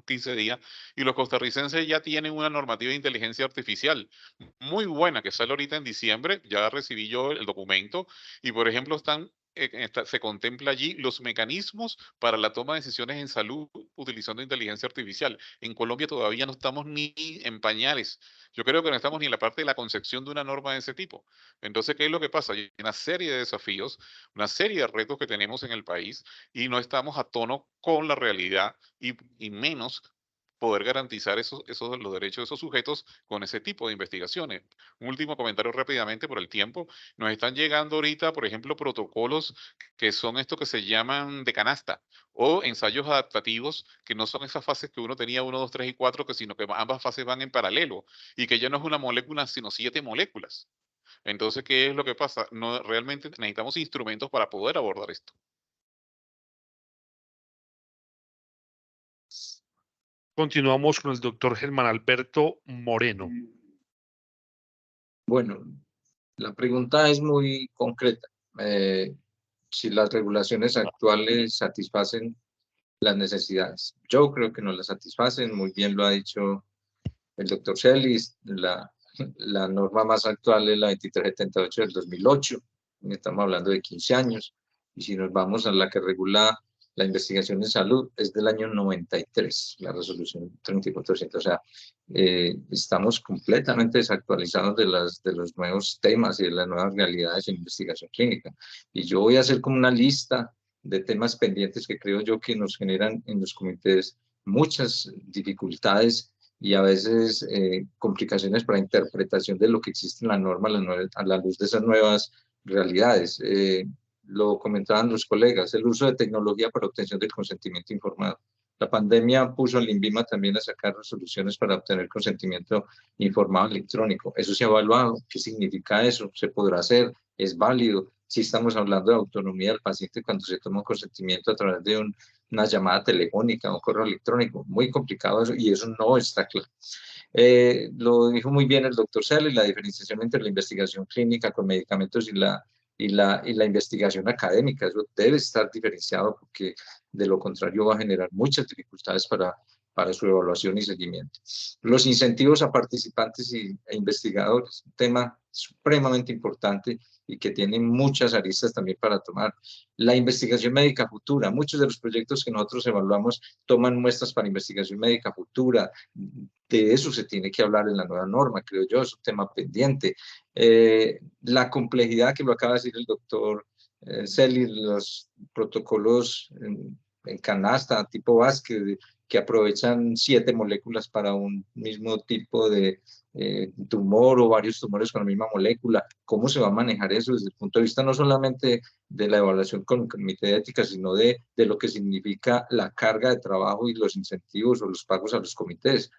[SPEAKER 5] 15 días y los costarricenses ya tienen una normativa de inteligencia artificial muy buena que sale ahorita en diciembre. Ya recibí yo el documento y, por ejemplo, se contempla allí los mecanismos para la toma de decisiones en salud utilizando inteligencia artificial. En Colombia todavía no estamos ni en pañales. Yo creo que no estamos ni en la parte de la concepción de una norma de ese tipo. Entonces, ¿qué es lo que pasa? Hay una serie de desafíos, una serie de retos que tenemos en el país y no estamos a tono con la realidad y menos poder garantizar los derechos de esos sujetos con ese tipo de investigaciones. Un último comentario rápidamente por el tiempo. Nos están llegando ahorita, por ejemplo, protocolos que son esto que se llaman de canasta o ensayos adaptativos, que no son esas fases que uno tenía 1, 2, 3 y 4, sino que ambas fases van en paralelo y que ya no es una molécula, sino 7 moléculas. Entonces, ¿qué es lo que pasa? No, realmente necesitamos instrumentos para poder abordar esto.
[SPEAKER 2] Continuamos con el doctor Germán Alberto Moreno.
[SPEAKER 7] Bueno, la pregunta es muy concreta. Si las regulaciones actuales satisfacen las necesidades. Yo creo que no las satisfacen, muy bien lo ha dicho el doctor Celis. La norma más actual es la 2378 del 2008, estamos hablando de 15 años, y si nos vamos a la que regula la investigación en salud, es del año 93, la resolución 3400, o sea, estamos completamente desactualizados de los nuevos temas y de las nuevas realidades en investigación clínica. Y yo voy a hacer como una lista de temas pendientes que creo yo que nos generan en los comités muchas dificultades y a veces complicaciones para interpretación de lo que existe en la norma a la luz de esas nuevas realidades. Lo comentaban los colegas, el uso de tecnología para obtención del consentimiento informado. La pandemia puso al INVIMA también a sacar resoluciones para obtener consentimiento informado electrónico. Eso se ha evaluado. ¿Qué significa eso? ¿Se podrá hacer? ¿Es válido? Si estamos hablando de autonomía del paciente cuando se toma un consentimiento a través de una llamada telefónica o correo electrónico. Muy complicado eso y eso no está claro. Lo dijo muy bien el doctor Celis, la diferenciación entre la investigación clínica con medicamentos y la investigación académica. Eso debe estar diferenciado porque de lo contrario va a generar muchas dificultades para su evaluación y seguimiento. Los incentivos a participantes e investigadores, un tema supremamente importante y que tiene muchas aristas también para tomar. La investigación médica futura, muchos de los proyectos que nosotros evaluamos toman muestras para investigación médica futura. De eso se tiene que hablar en la nueva norma, creo yo, es un tema pendiente. La complejidad que lo acaba de decir el doctor Celis, los protocolos en canasta tipo Vázquez, que aprovechan 7 moléculas para un mismo tipo de tumor o varios tumores con la misma molécula. ¿Cómo se va a manejar eso desde el punto de vista no solamente de la evaluación con el comité de ética, sino de lo que significa la carga de trabajo y los incentivos o los pagos a los comités?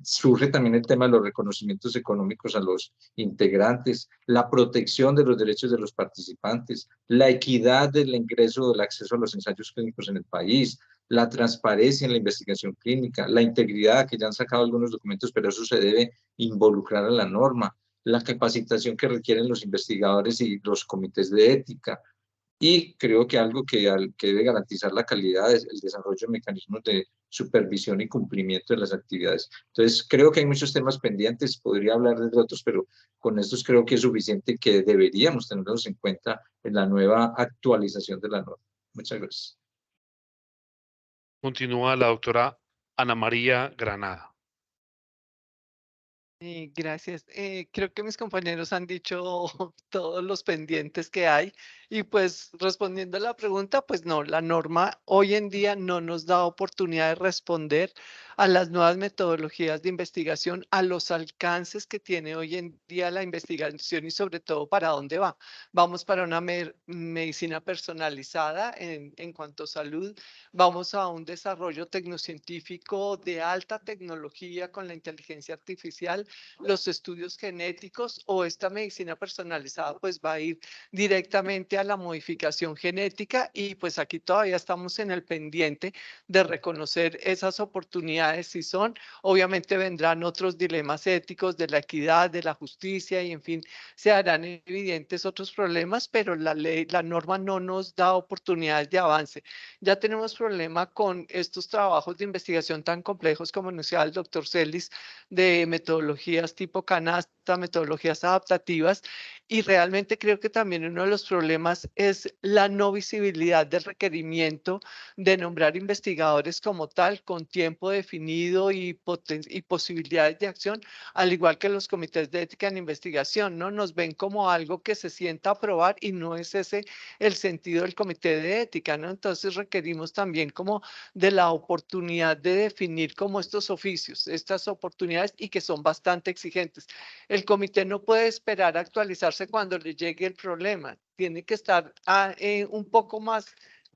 [SPEAKER 7] Surge también el tema de los reconocimientos económicos a los integrantes, la protección de los derechos de los participantes, la equidad del ingreso o del acceso a los ensayos clínicos en el país, la transparencia en la investigación clínica, la integridad, que ya han sacado algunos documentos, pero eso se debe involucrar a la norma, la capacitación que requieren los investigadores y los comités de ética. Y creo que algo que debe garantizar la calidad es el desarrollo de mecanismos de supervisión y cumplimiento de las actividades. Entonces, creo que hay muchos temas pendientes, podría hablar de otros, pero con estos creo que es suficiente que deberíamos tenerlos en cuenta en la nueva actualización de la norma. Muchas gracias.
[SPEAKER 2] Continúa la doctora Ana María Granada.
[SPEAKER 4] Gracias. Creo que mis compañeros han dicho todos los pendientes que hay y pues respondiendo a la pregunta, pues no, la norma hoy en día no nos da oportunidad de responder a las nuevas metodologías de investigación, a los alcances que tiene hoy en día la investigación y sobre todo para dónde va. Vamos para una medicina personalizada en cuanto a salud, vamos a un desarrollo tecnocientífico de alta tecnología con la inteligencia artificial, los estudios genéticos o esta medicina personalizada pues va a ir directamente a la modificación genética y pues aquí todavía estamos en el pendiente de reconocer esas oportunidades si son. Obviamente vendrán otros dilemas éticos de la equidad, de la justicia y en fin, se harán evidentes otros problemas, pero la ley, la norma no nos da oportunidades de avance. Ya tenemos problema con estos trabajos de investigación tan complejos como anunciaba el doctor Celis, de metodologías tipo canasta, metodologías adaptativas, y realmente creo que también uno de los problemas es la no visibilidad del requerimiento de nombrar investigadores como tal, con tiempo definido y posibilidades de acción, al igual que los comités de ética en investigación, ¿no? Nos ven como algo que se sienta a aprobar y no es ese el sentido del comité de ética, ¿no? Entonces requerimos también como de la oportunidad de definir como estos oficios, estas oportunidades y que son bastante exigentes. El comité no puede esperar a actualizarse cuando le llegue el problema, tiene que estar un poco más,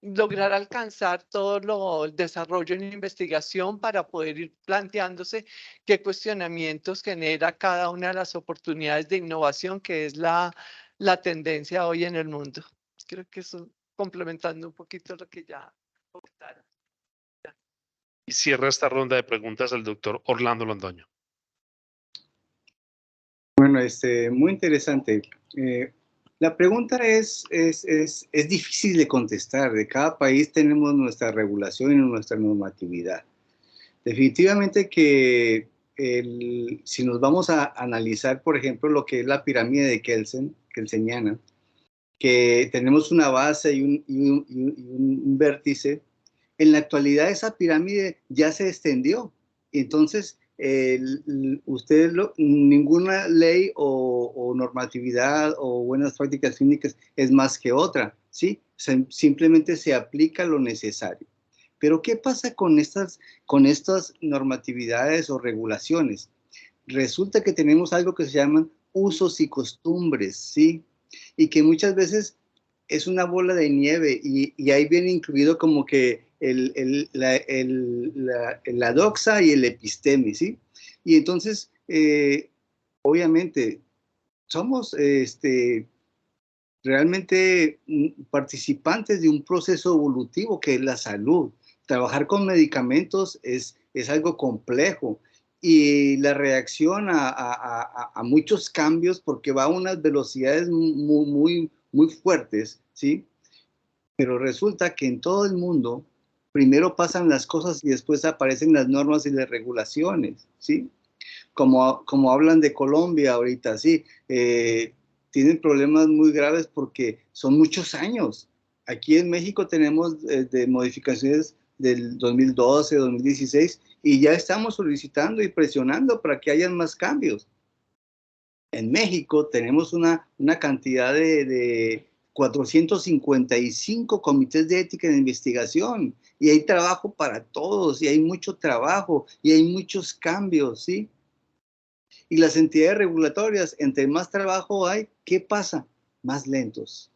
[SPEAKER 4] lograr alcanzar todo el desarrollo en investigación para poder ir planteándose qué cuestionamientos genera cada una de las oportunidades de innovación que es la tendencia hoy en el mundo. Creo que eso complementando un poquito lo que ya comentaron.
[SPEAKER 2] Y cierra esta ronda de preguntas el doctor Orlando Londoño.
[SPEAKER 3] Bueno, muy interesante. La pregunta es difícil de contestar. De cada país tenemos nuestra regulación y nuestra normatividad. Definitivamente que si nos vamos a analizar, por ejemplo, lo que es la pirámide de Kelseniana, que tenemos una base y un vértice, en la actualidad esa pirámide ya se extendió. Entonces, ninguna ley o normatividad o buenas prácticas clínicas es más que otra, ¿sí? Simplemente se aplica lo necesario. Pero ¿qué pasa con estas normatividades o regulaciones? Resulta que tenemos algo que se llaman usos y costumbres, ¿sí? Y que muchas veces es una bola de nieve y ahí viene incluido como que la doxa y el episteme, ¿sí? Y entonces, obviamente, somos realmente participantes de un proceso evolutivo que es la salud. Trabajar con medicamentos es algo complejo y la reacción a muchos cambios, porque va a unas velocidades muy fuertes, ¿sí? Pero resulta que en todo el mundo primero pasan las cosas y después aparecen las normas y las regulaciones, ¿sí? Como hablan de Colombia ahorita, sí, tienen problemas muy graves porque son muchos años. Aquí en México tenemos de modificaciones del 2012, 2016, y ya estamos solicitando y presionando para que hayan más cambios. En México tenemos una cantidad de 455 comités de ética en investigación, y hay trabajo para todos, y hay mucho trabajo, y hay muchos cambios, ¿sí? Y las entidades regulatorias, entre más trabajo hay, ¿qué pasa? Más lentos,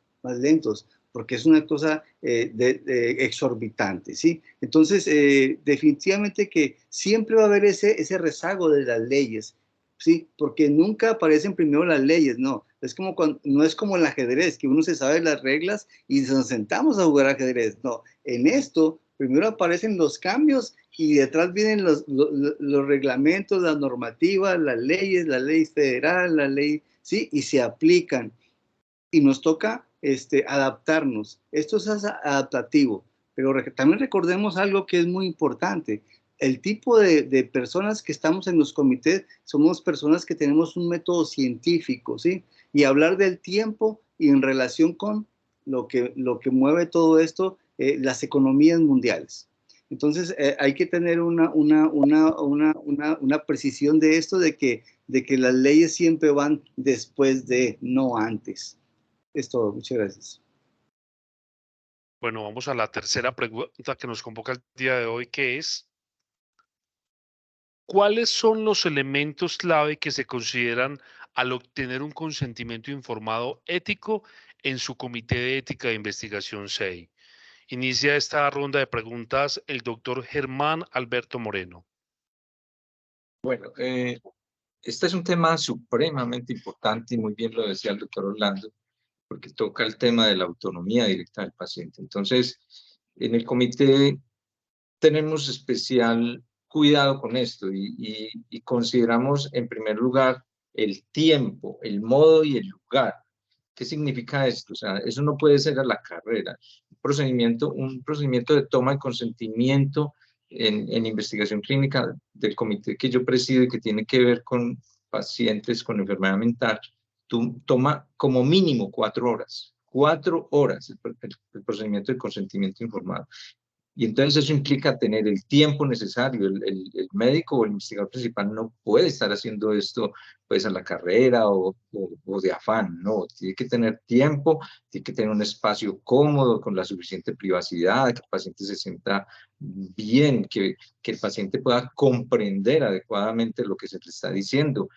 [SPEAKER 3] porque es una cosa exorbitante, ¿sí? Entonces, definitivamente que siempre va a haber ese rezago de las leyes, ¿sí? Porque nunca aparecen primero las leyes, no. No es como el ajedrez, que uno se sabe las reglas y nos sentamos a jugar ajedrez, no. En esto, primero aparecen los cambios y detrás vienen los reglamentos, las normativas, las leyes, la ley federal, la ley, ¿sí? Y se aplican. Y nos toca adaptarnos. Esto es adaptativo, pero también recordemos algo que es muy importante. El tipo de personas que estamos en los comités somos personas que tenemos un método científico, ¿sí? Y hablar del tiempo y en relación con lo que mueve todo esto, las economías mundiales. Entonces, hay que tener una precisión de esto, de que las leyes siempre van después de, no antes. Es todo. Muchas gracias.
[SPEAKER 2] Bueno, vamos a la tercera pregunta que nos convoca el día de hoy, que es, ¿cuáles son los elementos clave que se consideran al obtener un consentimiento informado ético en su Comité de Ética de Investigación 6? Inicia esta ronda de preguntas el doctor Germán Alberto Moreno.
[SPEAKER 7] Bueno, este es un tema supremamente importante y muy bien lo decía el doctor Orlando, porque toca el tema de la autonomía directa del paciente. Entonces, en el comité tenemos especial cuidado con esto y consideramos en primer lugar el tiempo, el modo y el lugar. ¿Qué significa esto? O sea, eso no puede ser a la carrera. Un procedimiento de toma de consentimiento en investigación clínica del comité que yo presido y que tiene que ver con pacientes con enfermedad mental, toma como mínimo 4 horas. 4 horas el procedimiento de consentimiento informado. Y entonces eso implica tener el tiempo necesario. El médico o el investigador principal no puede estar haciendo esto pues a la carrera o de afán, no. Tiene que tener tiempo, tiene que tener un espacio cómodo con la suficiente privacidad, que el paciente se sienta bien, que el paciente pueda comprender adecuadamente lo que se le está diciendo,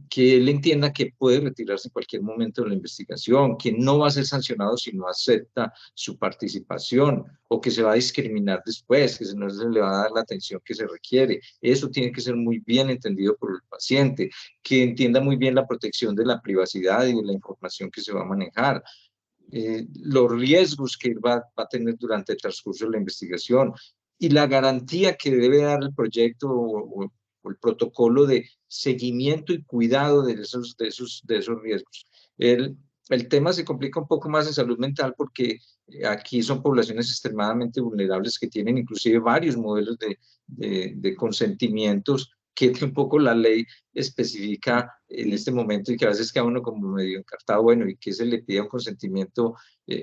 [SPEAKER 7] que él entienda que puede retirarse en cualquier momento de la investigación, que no va a ser sancionado si no acepta su participación o que se va a discriminar después, que no se le va a dar la atención que se requiere. Eso tiene que ser muy bien entendido por el paciente, que entienda muy bien la protección de la privacidad y de la información que se va a manejar. Los riesgos que va a tener durante el transcurso de la investigación y la garantía que debe dar el proyecto o el protocolo de seguimiento y cuidado de esos riesgos. El tema se complica un poco más en salud mental porque aquí son poblaciones extremadamente vulnerables que tienen inclusive varios modelos de consentimientos que un poco la ley especifica en este momento y que a veces queda uno como medio encartado, bueno, y que se le pida un consentimiento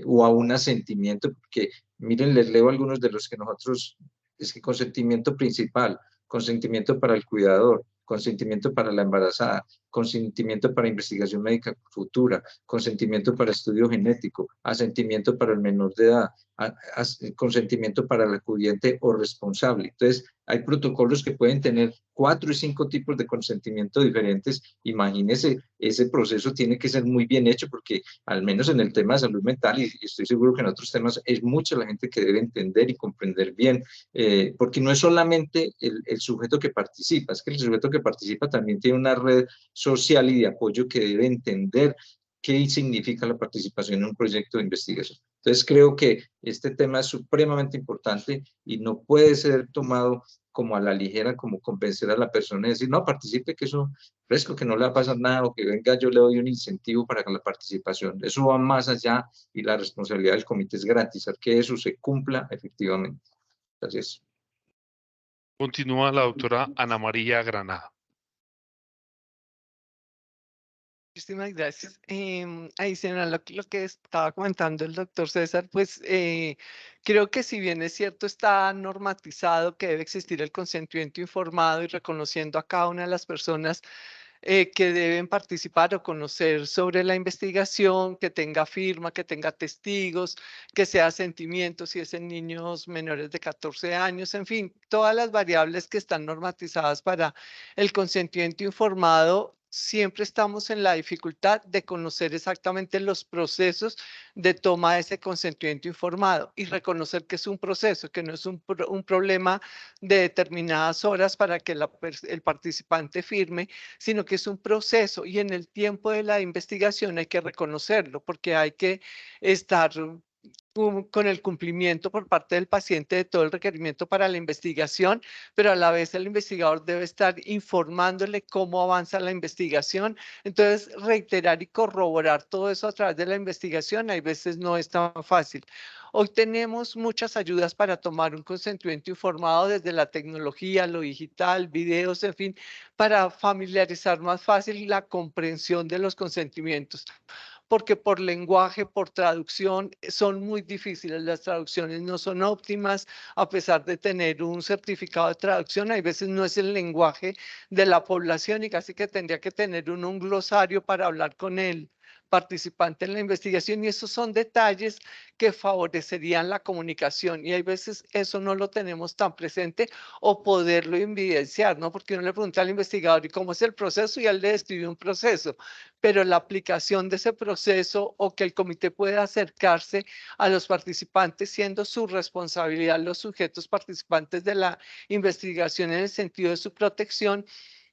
[SPEAKER 7] o a un asentimiento, porque miren, les leo algunos de los que nosotros, es que consentimiento principal, consentimiento para el cuidador, consentimiento para la embarazada, consentimiento para investigación médica futura, consentimiento para estudio genético, asentimiento para el menor de edad, consentimiento para el acudiente o responsable. Entonces, hay protocolos que pueden tener 4 y 5 tipos de consentimiento diferentes. Imagínense, ese proceso tiene que ser muy bien hecho porque al menos en el tema de salud mental, y estoy seguro que en otros temas, es mucha la gente que debe entender y comprender bien, porque no es solamente el sujeto que participa, es que el sujeto que participa también tiene una red social y de apoyo que debe entender qué significa la participación en un proyecto de investigación. Entonces creo que este tema es supremamente importante y no puede ser tomado como a la ligera, como convencer a la persona y decir, no, participe, que eso fresco, que no le va a pasar nada, o que venga, yo le doy un incentivo para la participación. Eso va más allá y la responsabilidad del comité es garantizar que eso se cumpla efectivamente. Gracias.
[SPEAKER 2] Continúa la doctora Ana María Granada.
[SPEAKER 4] Muchísimas gracias. Adicional a lo que estaba comentando el doctor César, pues creo que si bien es cierto, está normatizado que debe existir el consentimiento informado y reconociendo a cada una de las personas que deben participar o conocer sobre la investigación, que tenga firma, que tenga testigos, que sea sentimiento, si es en niños menores de 14 años, en fin, todas las variables que están normatizadas para el consentimiento informado. Siempre estamos en la dificultad de conocer exactamente los procesos de toma de ese consentimiento informado y reconocer que es un proceso, que no es un problema de determinadas horas para que el participante firme, sino que es un proceso y en el tiempo de la investigación hay que reconocerlo porque hay que estar con el cumplimiento por parte del paciente de todo el requerimiento para la investigación, pero a la vez el investigador debe estar informándole cómo avanza la investigación. Entonces, reiterar y corroborar todo eso a través de la investigación, hay veces no es tan fácil. Hoy tenemos muchas ayudas para tomar un consentimiento informado desde la tecnología, lo digital, videos, en fin, para familiarizar más fácil la comprensión de los consentimientos. porque por lenguaje, por traducción, son muy difíciles. Las traducciones no son óptimas, a pesar de tener un certificado de traducción, hay veces no es el lenguaje de la población y casi que tendría que tener un glosario para hablar con el participante en la investigación, y esos son detalles que favorecerían la comunicación, y hay veces eso no lo tenemos tan presente o poderlo evidenciar, ¿no? Porque uno le pregunta al investigador, ¿y cómo es el proceso? Y él le describe un proceso, pero la aplicación de ese proceso o que el comité pueda acercarse a los participantes, siendo su responsabilidad los sujetos participantes de la investigación en el sentido de su protección.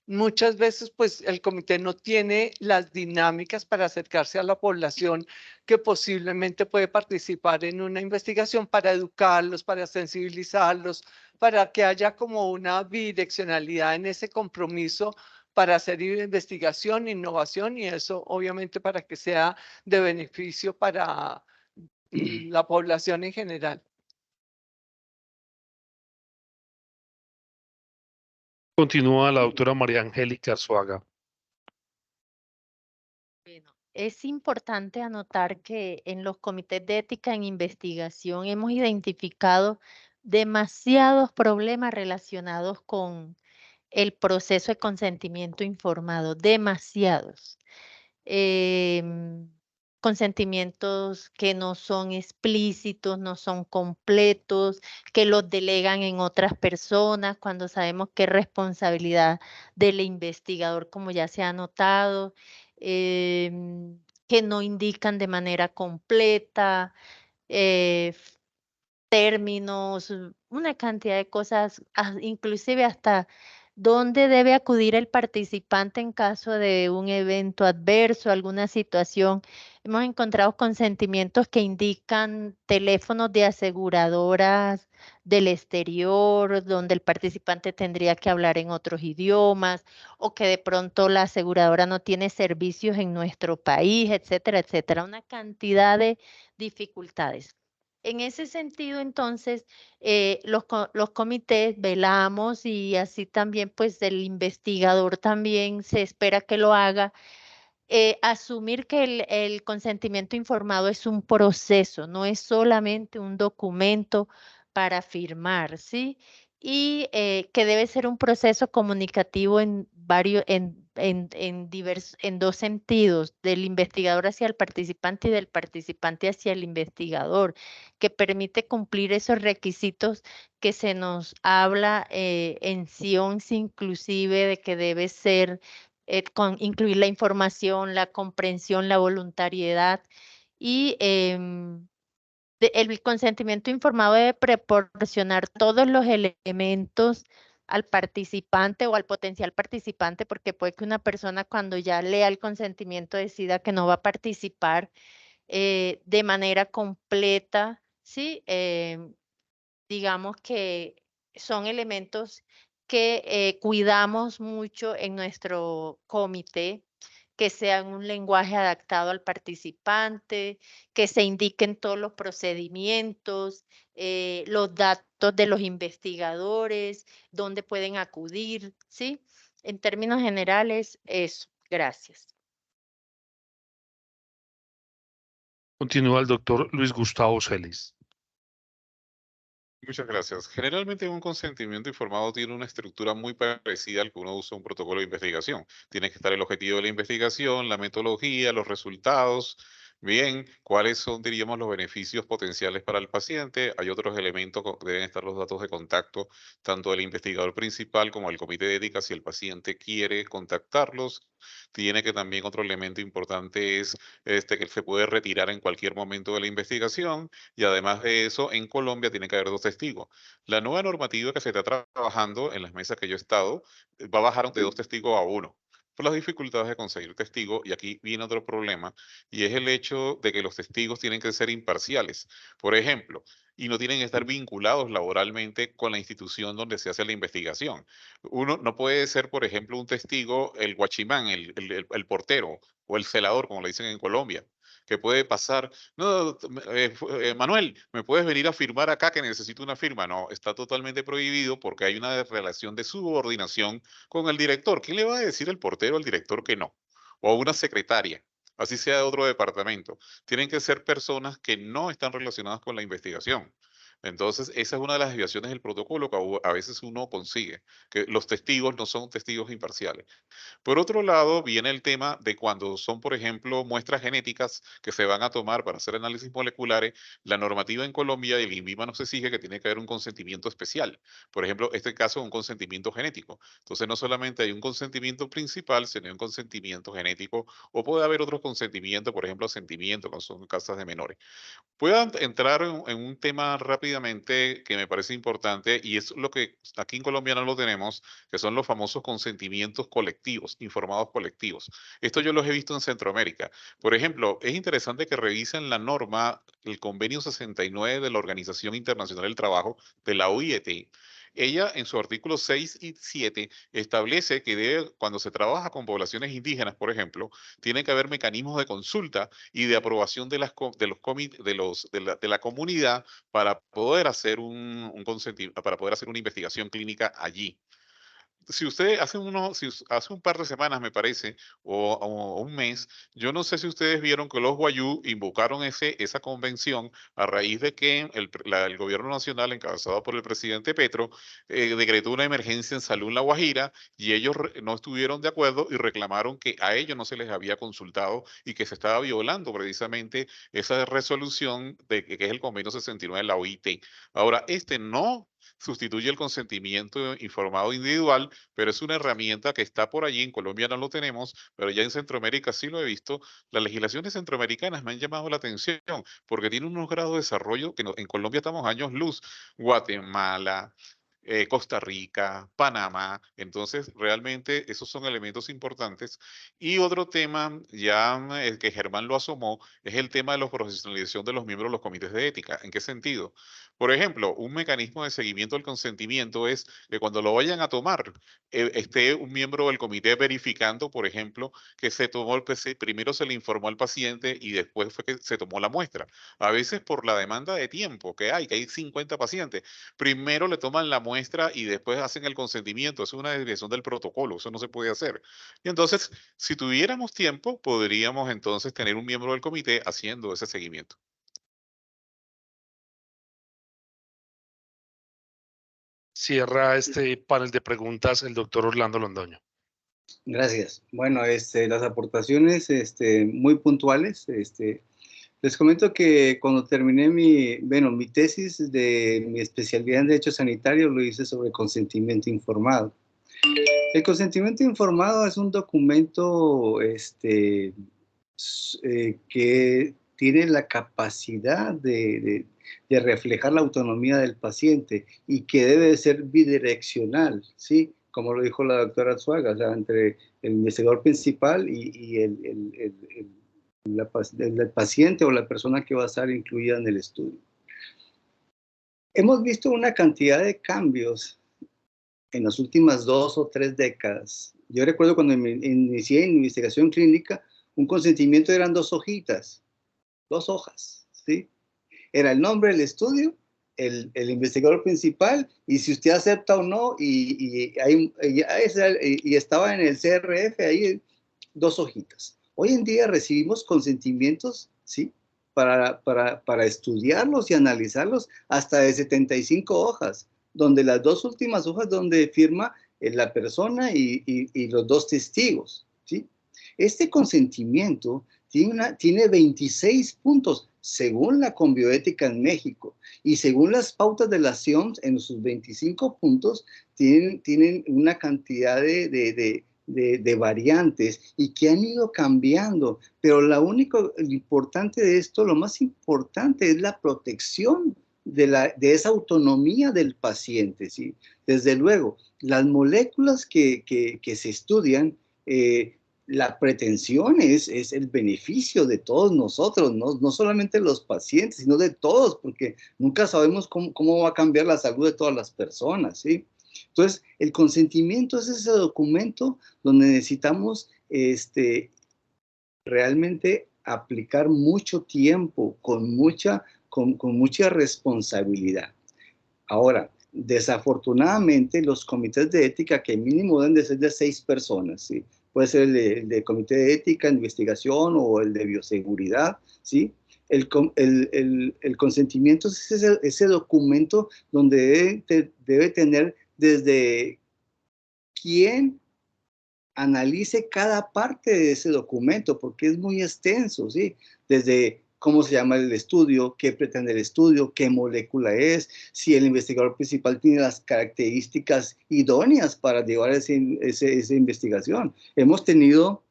[SPEAKER 4] Muchas veces, pues, el comité no tiene las dinámicas para acercarse a la población que posiblemente puede participar en una investigación, para educarlos, para sensibilizarlos, para que haya como una bidireccionalidad en ese compromiso para hacer investigación, innovación, y eso obviamente para que sea de beneficio para la población en general.
[SPEAKER 2] Continúa la doctora María Angélica Arzuaga.
[SPEAKER 6] Bueno, es importante anotar que en los comités de ética en investigación hemos identificado demasiados problemas relacionados con el proceso de consentimiento informado, demasiados. Consentimientos que no son explícitos, no son completos, que los delegan en otras personas cuando sabemos que es responsabilidad del investigador, como ya se ha notado, que no indican de manera completa, términos, una cantidad de cosas, inclusive hasta dónde debe acudir el participante en caso de un evento adverso, alguna situación. Hemos encontrado consentimientos que indican teléfonos de aseguradoras del exterior, donde el participante tendría que hablar en otros idiomas, o que de pronto la aseguradora no tiene servicios en nuestro país, etcétera, etcétera. Una cantidad de dificultades. En ese sentido, entonces, los comités velamos, y así también, pues, el investigador también se espera que lo haga, asumir que el consentimiento informado es un proceso, no es solamente un documento para firmar, ¿sí? Y que debe ser un proceso comunicativo en varios, en dos sentidos, del investigador hacia el participante y del participante hacia el investigador, que permite cumplir esos requisitos que se nos habla en CIONS, inclusive de que debe ser incluir la información, la comprensión, la voluntariedad, y el consentimiento informado debe proporcionar todos los elementos al participante o al potencial participante, porque puede que una persona, cuando ya lea el consentimiento, decida que no va a participar de manera completa, ¿sí? Digamos que son elementos que cuidamos mucho en nuestro comité, que sean un lenguaje adaptado al participante, que se indiquen todos los procedimientos, los datos de los investigadores, dónde pueden acudir, ¿sí? En términos generales, eso. Gracias.
[SPEAKER 2] Continúa el doctor Luis Gustavo Celis.
[SPEAKER 5] Muchas gracias. Generalmente un consentimiento informado tiene una estructura muy parecida al que uno usa en un protocolo de investigación. Tiene que estar el objetivo de la investigación, la metodología, los resultados. Bien, ¿cuáles son, diríamos, los beneficios potenciales para el paciente? Hay otros elementos, deben estar los datos de contacto, tanto del investigador principal como del comité de ética, si el paciente quiere contactarlos. Tiene que también otro elemento importante es que se puede retirar en cualquier momento de la investigación. Y además de eso, en Colombia tiene que haber 2 testigos. La nueva normativa que se está trabajando en las mesas que yo he estado va a bajar de 2 testigos a 1 por las dificultades de conseguir testigos. Y aquí viene otro problema, y es el hecho de que los testigos tienen que ser imparciales. Por ejemplo, y no tienen que estar vinculados laboralmente con la institución donde se hace la investigación. Uno no puede ser, por ejemplo, un testigo, el guachimán, el portero o el celador, como le dicen en Colombia, que puede pasar, no, Manuel, ¿me puedes venir a firmar acá que necesito una firma? No, está totalmente prohibido porque hay una relación de subordinación con el director. ¿Quién le va a decir al portero al director que no? O a una secretaria. así sea de otro departamento. Tienen que ser personas que no están relacionadas con la investigación. Entonces, esa es una de las desviaciones del protocolo que a veces uno consigue, que los testigos no son testigos imparciales. Por otro lado, viene el tema de cuando son, por ejemplo, muestras genéticas que se van a tomar para hacer análisis moleculares, la normativa en Colombia y el INVIMA nos exige que tiene que haber un consentimiento especial. Por ejemplo, este caso es un consentimiento genético. Entonces, no solamente hay un consentimiento principal, sino un consentimiento genético, o puede haber otros consentimientos, por ejemplo, asentimiento, cuando son casas de menores. Voy a entrar en un tema rápidamente que me parece importante y es lo que aquí en Colombia no lo tenemos, que son los famosos consentimientos colectivos, informados colectivos. Esto yo los he visto en Centroamérica. Por ejemplo, es interesante que revisen la norma, el convenio 69 de la Organización Internacional del Trabajo, de la OIT. Ella, en su artículo 6 y 7, establece que cuando se trabaja con poblaciones indígenas, por ejemplo, tiene que haber mecanismos de consulta y de aprobación de, de la comunidad para poder hacer para poder hacer una investigación clínica allí. Si usted hace un par de semanas, me parece, o un mes, yo no sé si ustedes vieron que los Guayú invocaron esa convención a raíz de que el gobierno nacional, encabezado por el presidente Petro, decretó una emergencia en salud en La Guajira y ellos no estuvieron de acuerdo y reclamaron que a ellos no se les había consultado y que se estaba violando precisamente esa resolución que es el convenio 69 de la OIT. Ahora, este no sustituye el consentimiento informado individual, pero es una herramienta que está por allí. En Colombia no lo tenemos, pero ya en Centroamérica sí lo he visto. Las legislaciones centroamericanas me han llamado la atención porque tienen unos grados de desarrollo que en Colombia estamos años luz. Guatemala, Costa Rica, Panamá. Entonces, realmente esos son elementos importantes. Y otro tema, ya el que Germán lo asomó, es el tema de la profesionalización de los miembros de los comités de ética. ¿En qué sentido? Por ejemplo, un mecanismo de seguimiento del consentimiento es que cuando lo vayan a tomar, esté un miembro del comité verificando, por ejemplo, que se tomó primero se le informó al paciente y después fue que se tomó la muestra. A veces por la demanda de tiempo que hay 50 pacientes, primero le toman la muestra y después hacen el consentimiento. Eso es una desviación del protocolo, eso no se puede hacer. Y entonces, si tuviéramos tiempo, podríamos entonces tener un miembro del comité haciendo ese seguimiento.
[SPEAKER 2] Cierra este panel de preguntas el doctor Orlando Londoño.
[SPEAKER 3] Gracias. Bueno, las aportaciones muy puntuales. Les comento que cuando terminé mi tesis de mi especialidad en Derecho Sanitario, lo hice sobre consentimiento informado. El consentimiento informado es un documento que tiene la capacidad de reflejar la autonomía del paciente y que debe ser bidireccional, ¿sí? Como lo dijo la doctora Arzuaga, o sea, entre el investigador principal y el paciente o la persona que va a estar incluida en el estudio. Hemos visto una cantidad de cambios en las últimas 2 o 3 décadas. Yo recuerdo cuando inicié en investigación clínica, un consentimiento eran 2 hojitas, 2 hojas, ¿sí? Era el nombre del estudio, el investigador principal, y si usted acepta o no, y estaba en el CRF ahí 2 hojitas. Hoy en día recibimos consentimientos, ¿sí? Para estudiarlos y analizarlos hasta de 75 hojas, donde las 2 últimas hojas donde firma la persona y los 2 testigos, ¿sí? Este consentimiento tiene 26 puntos según la Conbioética en México y según las pautas de la CIOMS en sus 25 puntos tienen una cantidad de variantes y que han ido cambiando, pero lo importante de esto, lo más importante es la protección de esa autonomía del paciente, ¿sí? Desde luego, las moléculas que se estudian, la pretensión es el beneficio de todos nosotros, no solamente los pacientes, sino de todos, porque nunca sabemos cómo va a cambiar la salud de todas las personas, ¿sí? Entonces, el consentimiento es ese documento donde necesitamos realmente aplicar mucho tiempo, con mucha responsabilidad. Ahora, desafortunadamente, los comités de ética, que mínimo deben de ser de 6 personas, ¿sí? puede ser el de comité de ética, investigación o el de bioseguridad, ¿sí? El consentimiento es ese documento donde debe tener desde quién analice cada parte de ese documento, porque es muy extenso, ¿sí? Desde cómo se llama el estudio, qué pretende el estudio, qué molécula es, si el investigador principal tiene las características idóneas para llevar esa investigación. Hemos tenido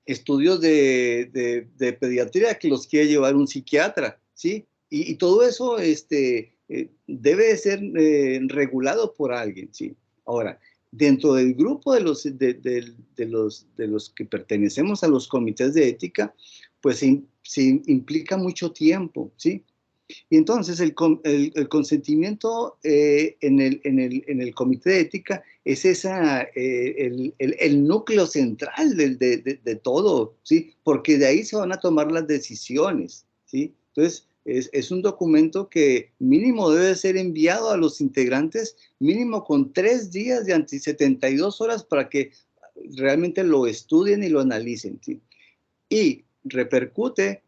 [SPEAKER 3] estudios de pediatría que los quiere llevar un psiquiatra, ¿sí? Y todo eso debe ser regulado por alguien, ¿sí? Ahora, dentro del grupo de los que pertenecemos a los comités de ética, pues se implica mucho tiempo, ¿sí? Y entonces el consentimiento en el comité de ética es el núcleo central de todo, ¿sí? Porque de ahí se van a tomar las decisiones, ¿sí? Entonces, es un documento que mínimo debe ser enviado a los integrantes, mínimo con 3 días de 72 horas para que realmente lo estudien y lo analicen, ¿sí? Y repercute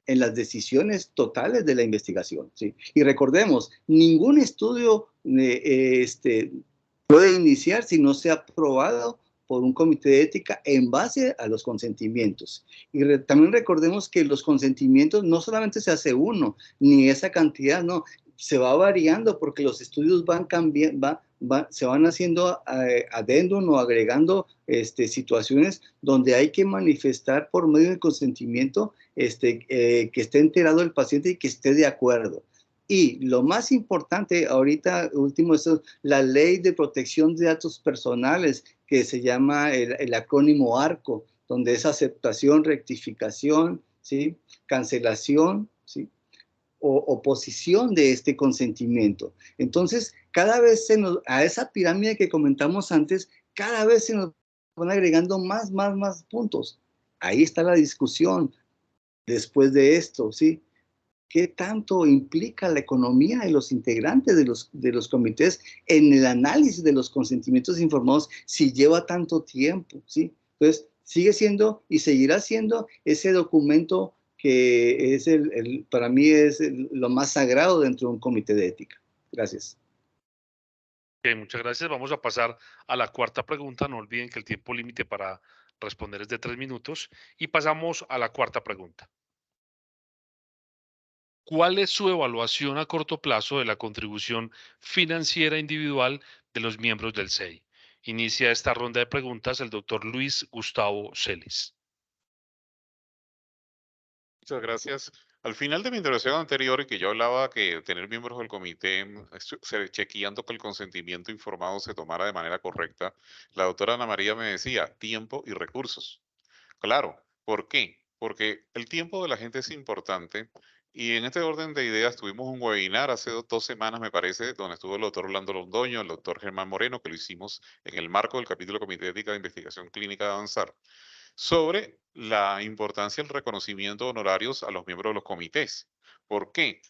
[SPEAKER 3] en las decisiones totales de la investigación, ¿sí? Y recordemos, ningún estudio puede iniciar si no sea aprobado por un comité de ética en base a los consentimientos. Y también recordemos que los consentimientos no solamente se hace uno, ni esa cantidad, no, se va variando porque los estudios van cambiando, se van haciendo adendum o agregando situaciones donde hay que manifestar por medio del consentimiento que esté enterado el paciente y que esté de acuerdo. Y lo más importante ahorita, último, es la Ley de Protección de Datos Personales, que se llama el acrónimo ARCO, donde es aceptación, rectificación, ¿sí? Cancelación, ¿sí? O oposición de este consentimiento. Entonces, cada vez a esa pirámide que comentamos antes, cada vez se nos van agregando más puntos. Ahí está la discusión después de esto, ¿sí? ¿Qué tanto implica la economía de los integrantes de los comités en el análisis de los consentimientos informados si lleva tanto tiempo, ¿sí? Entonces, sigue siendo y seguirá siendo ese documento que es para mí es lo más sagrado dentro de un comité de ética. Gracias.
[SPEAKER 2] Okay, muchas gracias. Vamos a pasar a la cuarta pregunta. No olviden que el tiempo límite para responder es de 3 minutos. Y pasamos a la cuarta pregunta. ¿Cuál es su evaluación a corto plazo de la contribución financiera individual de los miembros del SEI? Inicia esta ronda de preguntas el doctor Luis Gustavo Celis.
[SPEAKER 5] Muchas gracias. Al final de mi intervención anterior, y que yo hablaba que tener miembros del comité, chequeando que el consentimiento informado se tomara de manera correcta, la doctora Ana María me decía tiempo y recursos. Claro, ¿por qué? Porque el tiempo de la gente es importante y en este orden de ideas tuvimos un webinar hace 2 semanas, me parece, donde estuvo el doctor Orlando Londoño, el doctor Germán Moreno, que lo hicimos en el marco del capítulo Comité de Ética de Investigación Clínica de Avanzar, sobre la importancia del reconocimiento de honorarios a los miembros de los comités. ¿Por qué?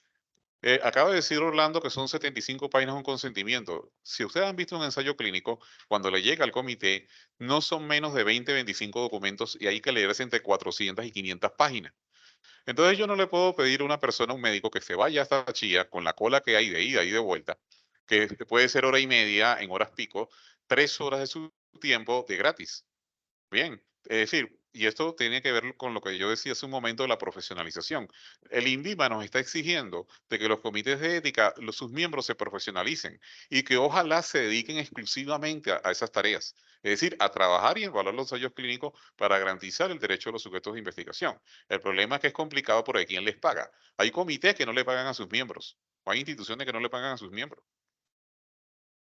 [SPEAKER 5] Acaba de decir Orlando que son 75 páginas un consentimiento. Si ustedes han visto un ensayo clínico, cuando le llega al comité, no son menos de 20, 25 documentos y hay que leerse entre 400 y 500 páginas. Entonces yo no le puedo pedir a una persona, a un médico, que se vaya hasta Chía con la cola que hay de ida y de vuelta, que puede ser hora y media en horas pico, 3 horas de su tiempo de gratis. Bien, es decir, y esto tiene que ver con lo que yo decía hace un momento de la profesionalización. El INVIMA nos está exigiendo de que los comités de ética, sus miembros se profesionalicen y que ojalá se dediquen exclusivamente a esas tareas. Es decir, a trabajar y evaluar los ensayos clínicos para garantizar el derecho de los sujetos de investigación. El problema es que es complicado porque ¿quién les paga? Hay comités que no le pagan a sus miembros, o hay instituciones que no le pagan a sus miembros.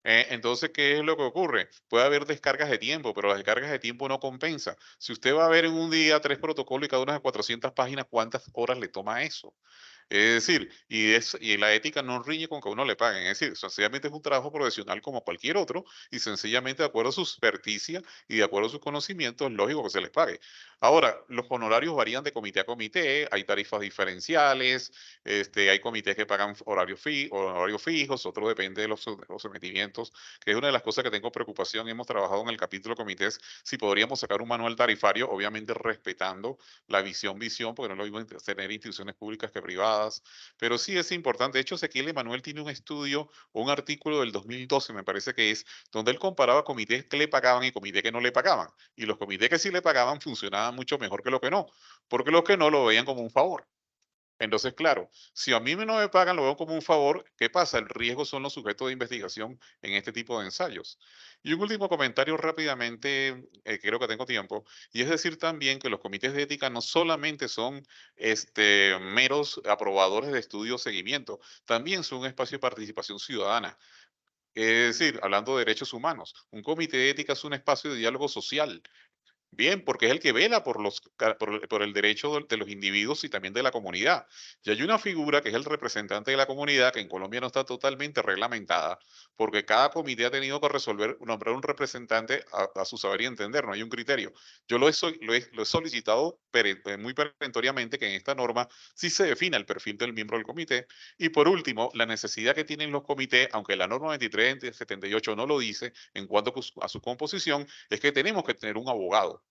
[SPEAKER 5] Entonces, ¿qué es lo que ocurre? Puede haber descargas de tiempo, pero las descargas de tiempo no compensan. Si usted va a ver en un día 3 protocolos y cada uno de 400 páginas, ¿cuántas horas le toma eso? Es decir, y la ética no riñe con que a uno le paguen, es decir, sencillamente es un trabajo profesional como cualquier otro y sencillamente de acuerdo a su experticia y de acuerdo a sus conocimientos, es lógico que se les pague. Ahora, los honorarios varían de comité a comité, hay tarifas diferenciales, hay comités que pagan horarios fijos, otros depende de los sometimientos, que es una de las cosas que tengo preocupación. Hemos trabajado en el capítulo comités, si podríamos sacar un manual tarifario, obviamente respetando la visión, porque no es lo mismo tener instituciones públicas que privadas, pero sí es importante. De hecho, Ezequiel Emanuel tiene un estudio, un artículo del 2012, me parece que es, donde él comparaba comités que le pagaban y comités que no le pagaban. Y los comités que sí le pagaban funcionaban mucho mejor que los que no, porque los que no lo veían como un favor. Entonces, claro, si a mí no me pagan, lo veo como un favor. ¿Qué pasa? El riesgo son los sujetos de investigación en este tipo de ensayos. Y un último comentario rápidamente, creo que tengo tiempo, y es decir también que los comités de ética no solamente son meros aprobadores de estudio o seguimiento, también son un espacio de participación ciudadana. Es decir, hablando de derechos humanos, un comité de ética es un espacio de diálogo social. Bien, porque es el que vela por el derecho de los individuos y también de la comunidad. Y hay una figura que es el representante de la comunidad, que en Colombia no está totalmente reglamentada, porque cada comité ha tenido que nombrar un representante a su saber y entender, no hay un criterio. Yo lo he solicitado muy perentoriamente que en esta norma sí se defina el perfil del miembro del comité. Y por último, la necesidad que tienen los comités, aunque la norma 23 de 78 no lo dice en cuanto a su composición, es que tenemos que tener un abogado.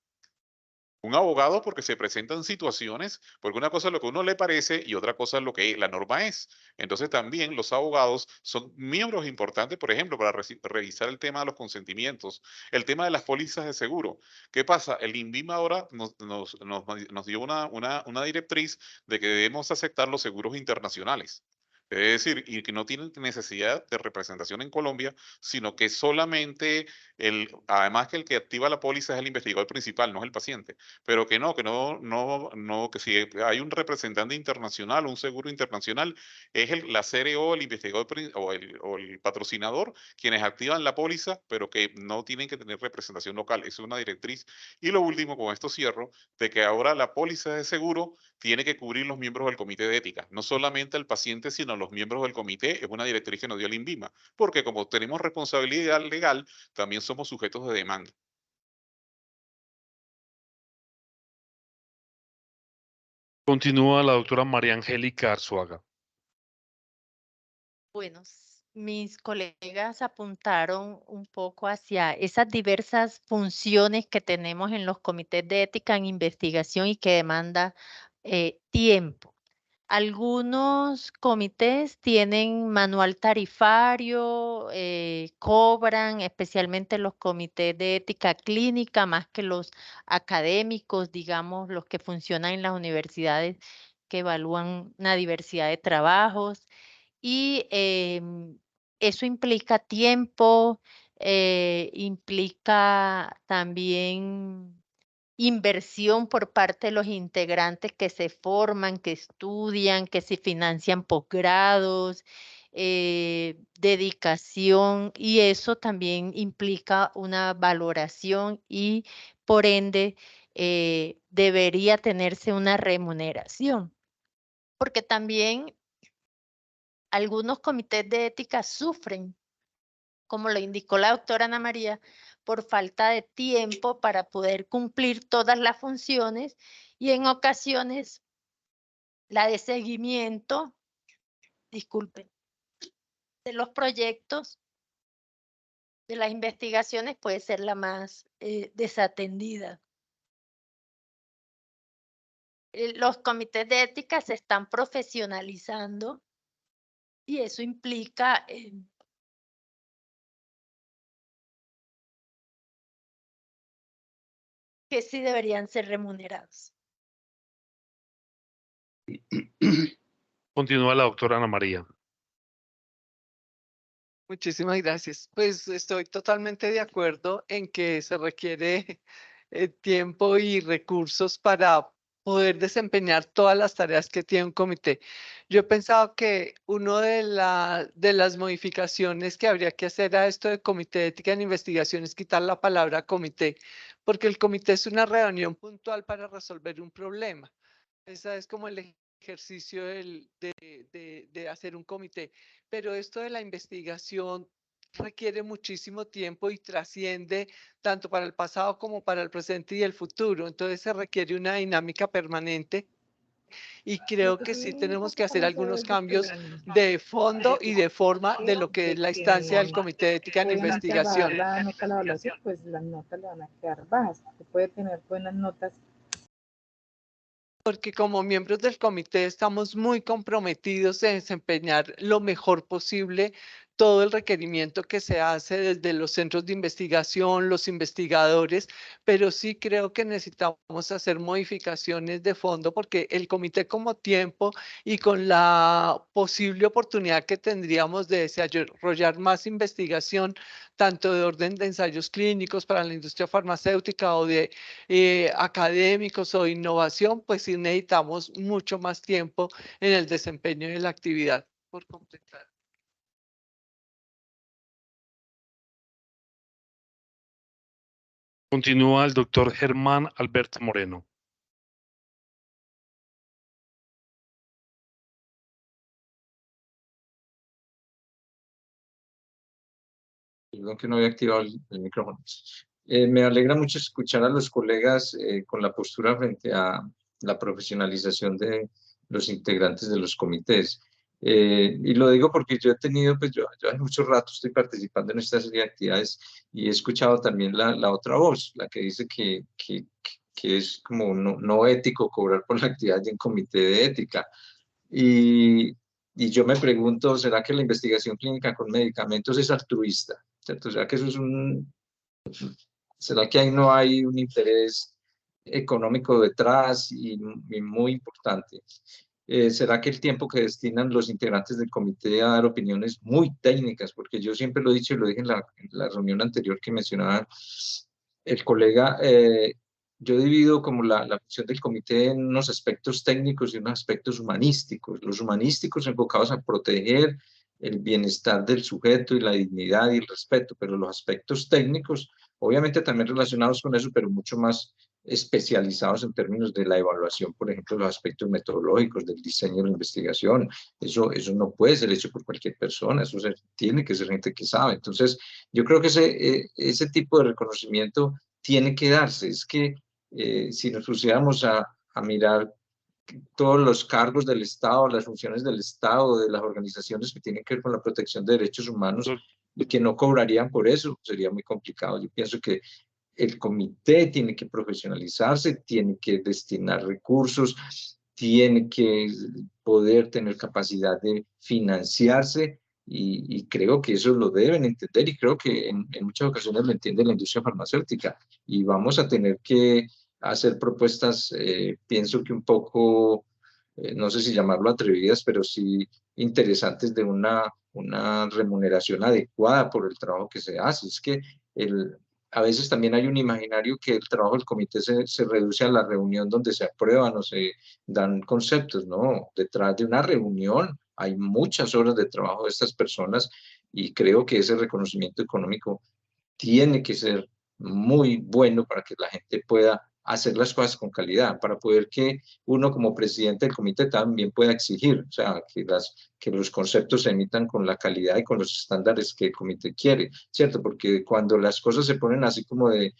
[SPEAKER 5] Un abogado porque se presentan situaciones, porque una cosa es lo que a uno le parece y otra cosa es lo que la norma es. Entonces también los abogados son miembros importantes, por ejemplo, para revisar el tema de los consentimientos, el tema de las pólizas de seguro. ¿Qué pasa? El INVIMA ahora nos dio una directriz de que debemos aceptar los seguros internacionales. Es decir, y que no tienen necesidad de representación en Colombia, sino que solamente además que el que activa la póliza es el investigador principal, no es el paciente, pero que si hay un representante internacional, un seguro internacional, es la CRO, el investigador o el patrocinador, quienes activan la póliza, pero que no tienen que tener representación local. Esa es una directriz. Y lo último, con esto cierro, de que ahora la póliza de seguro tiene que cubrir los miembros del comité de ética, no solamente el paciente, sino los miembros del comité. Es una directriz que nos dio el INVIMA, porque como tenemos responsabilidad legal, también somos sujetos de demanda.
[SPEAKER 2] Continúa la doctora María Angélica Arzuaga.
[SPEAKER 6] Bueno, mis colegas apuntaron un poco hacia esas diversas funciones que tenemos en los comités de ética en investigación y que demanda tiempo. Algunos comités tienen manual tarifario, cobran, especialmente los comités de ética clínica, más que los académicos, digamos, los que funcionan en las universidades que evalúan una diversidad de trabajos. Y eso implica tiempo, implica también inversión por parte de los integrantes que se forman, que estudian, que se financian posgrados, dedicación, y eso también implica una valoración y por ende debería tenerse una remuneración, porque también algunos comités de ética sufren, como lo indicó la doctora Ana María, por falta de tiempo para poder cumplir todas las funciones y en ocasiones la de seguimiento, disculpen, de los proyectos, de las investigaciones puede ser la más desatendida. Los comités de ética se están profesionalizando y eso implica que sí deberían ser remunerados.
[SPEAKER 2] Continúa la doctora Ana María.
[SPEAKER 4] Muchísimas gracias. Pues estoy totalmente de acuerdo en que se requiere tiempo y recursos para poder desempeñar todas las tareas que tiene un comité. Yo he pensado que una de las modificaciones que habría que hacer a esto de comité de ética en investigación es quitar la palabra comité, porque el comité es una reunión puntual para resolver un problema. Esa es como el ejercicio de hacer un comité, pero esto de la investigación requiere muchísimo tiempo y trasciende tanto para el pasado como para el presente y el futuro. Entonces se requiere una dinámica permanente y creo que sí tenemos que hacer algunos cambios de fondo y de forma de lo que es la instancia del Comité de Ética en Investigación.
[SPEAKER 1] La nota de la evaluación, pues las notas le van a quedar bajas. Se puede tener buenas notas.
[SPEAKER 4] Porque como miembros del comité estamos muy comprometidos en desempeñar lo mejor posible todo el requerimiento que se hace desde los centros de investigación, los investigadores, pero sí creo que necesitamos hacer modificaciones de fondo porque el comité como tiempo y con la posible oportunidad que tendríamos de desarrollar más investigación, tanto de orden de ensayos clínicos para la industria farmacéutica o de académicos o innovación, pues sí necesitamos mucho más tiempo en el desempeño de la actividad. Por completar.
[SPEAKER 2] Continúa el doctor Germán Alberto Moreno.
[SPEAKER 7] Perdón que no había activado el micrófono. Me alegra mucho escuchar a los colegas con la postura frente a la profesionalización de los integrantes de los comités. Y lo digo porque yo he tenido, pues yo hace mucho rato estoy participando en esta serie de actividades y he escuchado también la otra voz, la que dice que es como no ético cobrar por la actividad de un comité de ética. Y yo me pregunto, ¿será que la investigación clínica con medicamentos es altruista? ¿Cierto? ¿Será que eso es será que ahí no hay un interés económico detrás y muy importante? ¿Será que el tiempo que destinan los integrantes del comité a dar opiniones muy técnicas, porque yo siempre lo he dicho y lo dije en la reunión anterior que mencionaba el colega, yo divido como la función del comité en unos aspectos técnicos y unos aspectos humanísticos. Los humanísticos enfocados a proteger el bienestar del sujeto y la dignidad y el respeto, pero los aspectos técnicos, obviamente también relacionados con eso, pero mucho más especializados en términos de la evaluación, por ejemplo, los aspectos metodológicos del diseño de la investigación. Eso no puede ser hecho por cualquier persona, tiene que ser gente que sabe. Entonces, yo creo que ese tipo de reconocimiento tiene que darse. Es que si nos pusiéramos a mirar todos los cargos del Estado, las funciones del Estado, de las organizaciones que tienen que ver con la protección de derechos humanos, y que no cobrarían por eso, sería muy complicado. Yo pienso que el comité tiene que profesionalizarse, tiene que destinar recursos, tiene que poder tener capacidad de financiarse y creo que eso lo deben entender y creo que en muchas ocasiones lo entiende la industria farmacéutica y vamos a tener que hacer propuestas, pienso que un poco, no sé si llamarlo atrevidas, pero sí interesantes de una remuneración adecuada por el trabajo que se hace. Es que a veces también hay un imaginario que el trabajo del comité se reduce a la reunión donde se aprueban o se dan conceptos, ¿no? Detrás de una reunión hay muchas horas de trabajo de estas personas y creo que ese reconocimiento económico tiene que ser muy bueno para que la gente pueda hacer las cosas con calidad, para poder que uno como presidente del comité también pueda exigir, o sea, que los conceptos se emitan con la calidad y con los estándares que el comité quiere, ¿cierto? Porque cuando las cosas se ponen así como de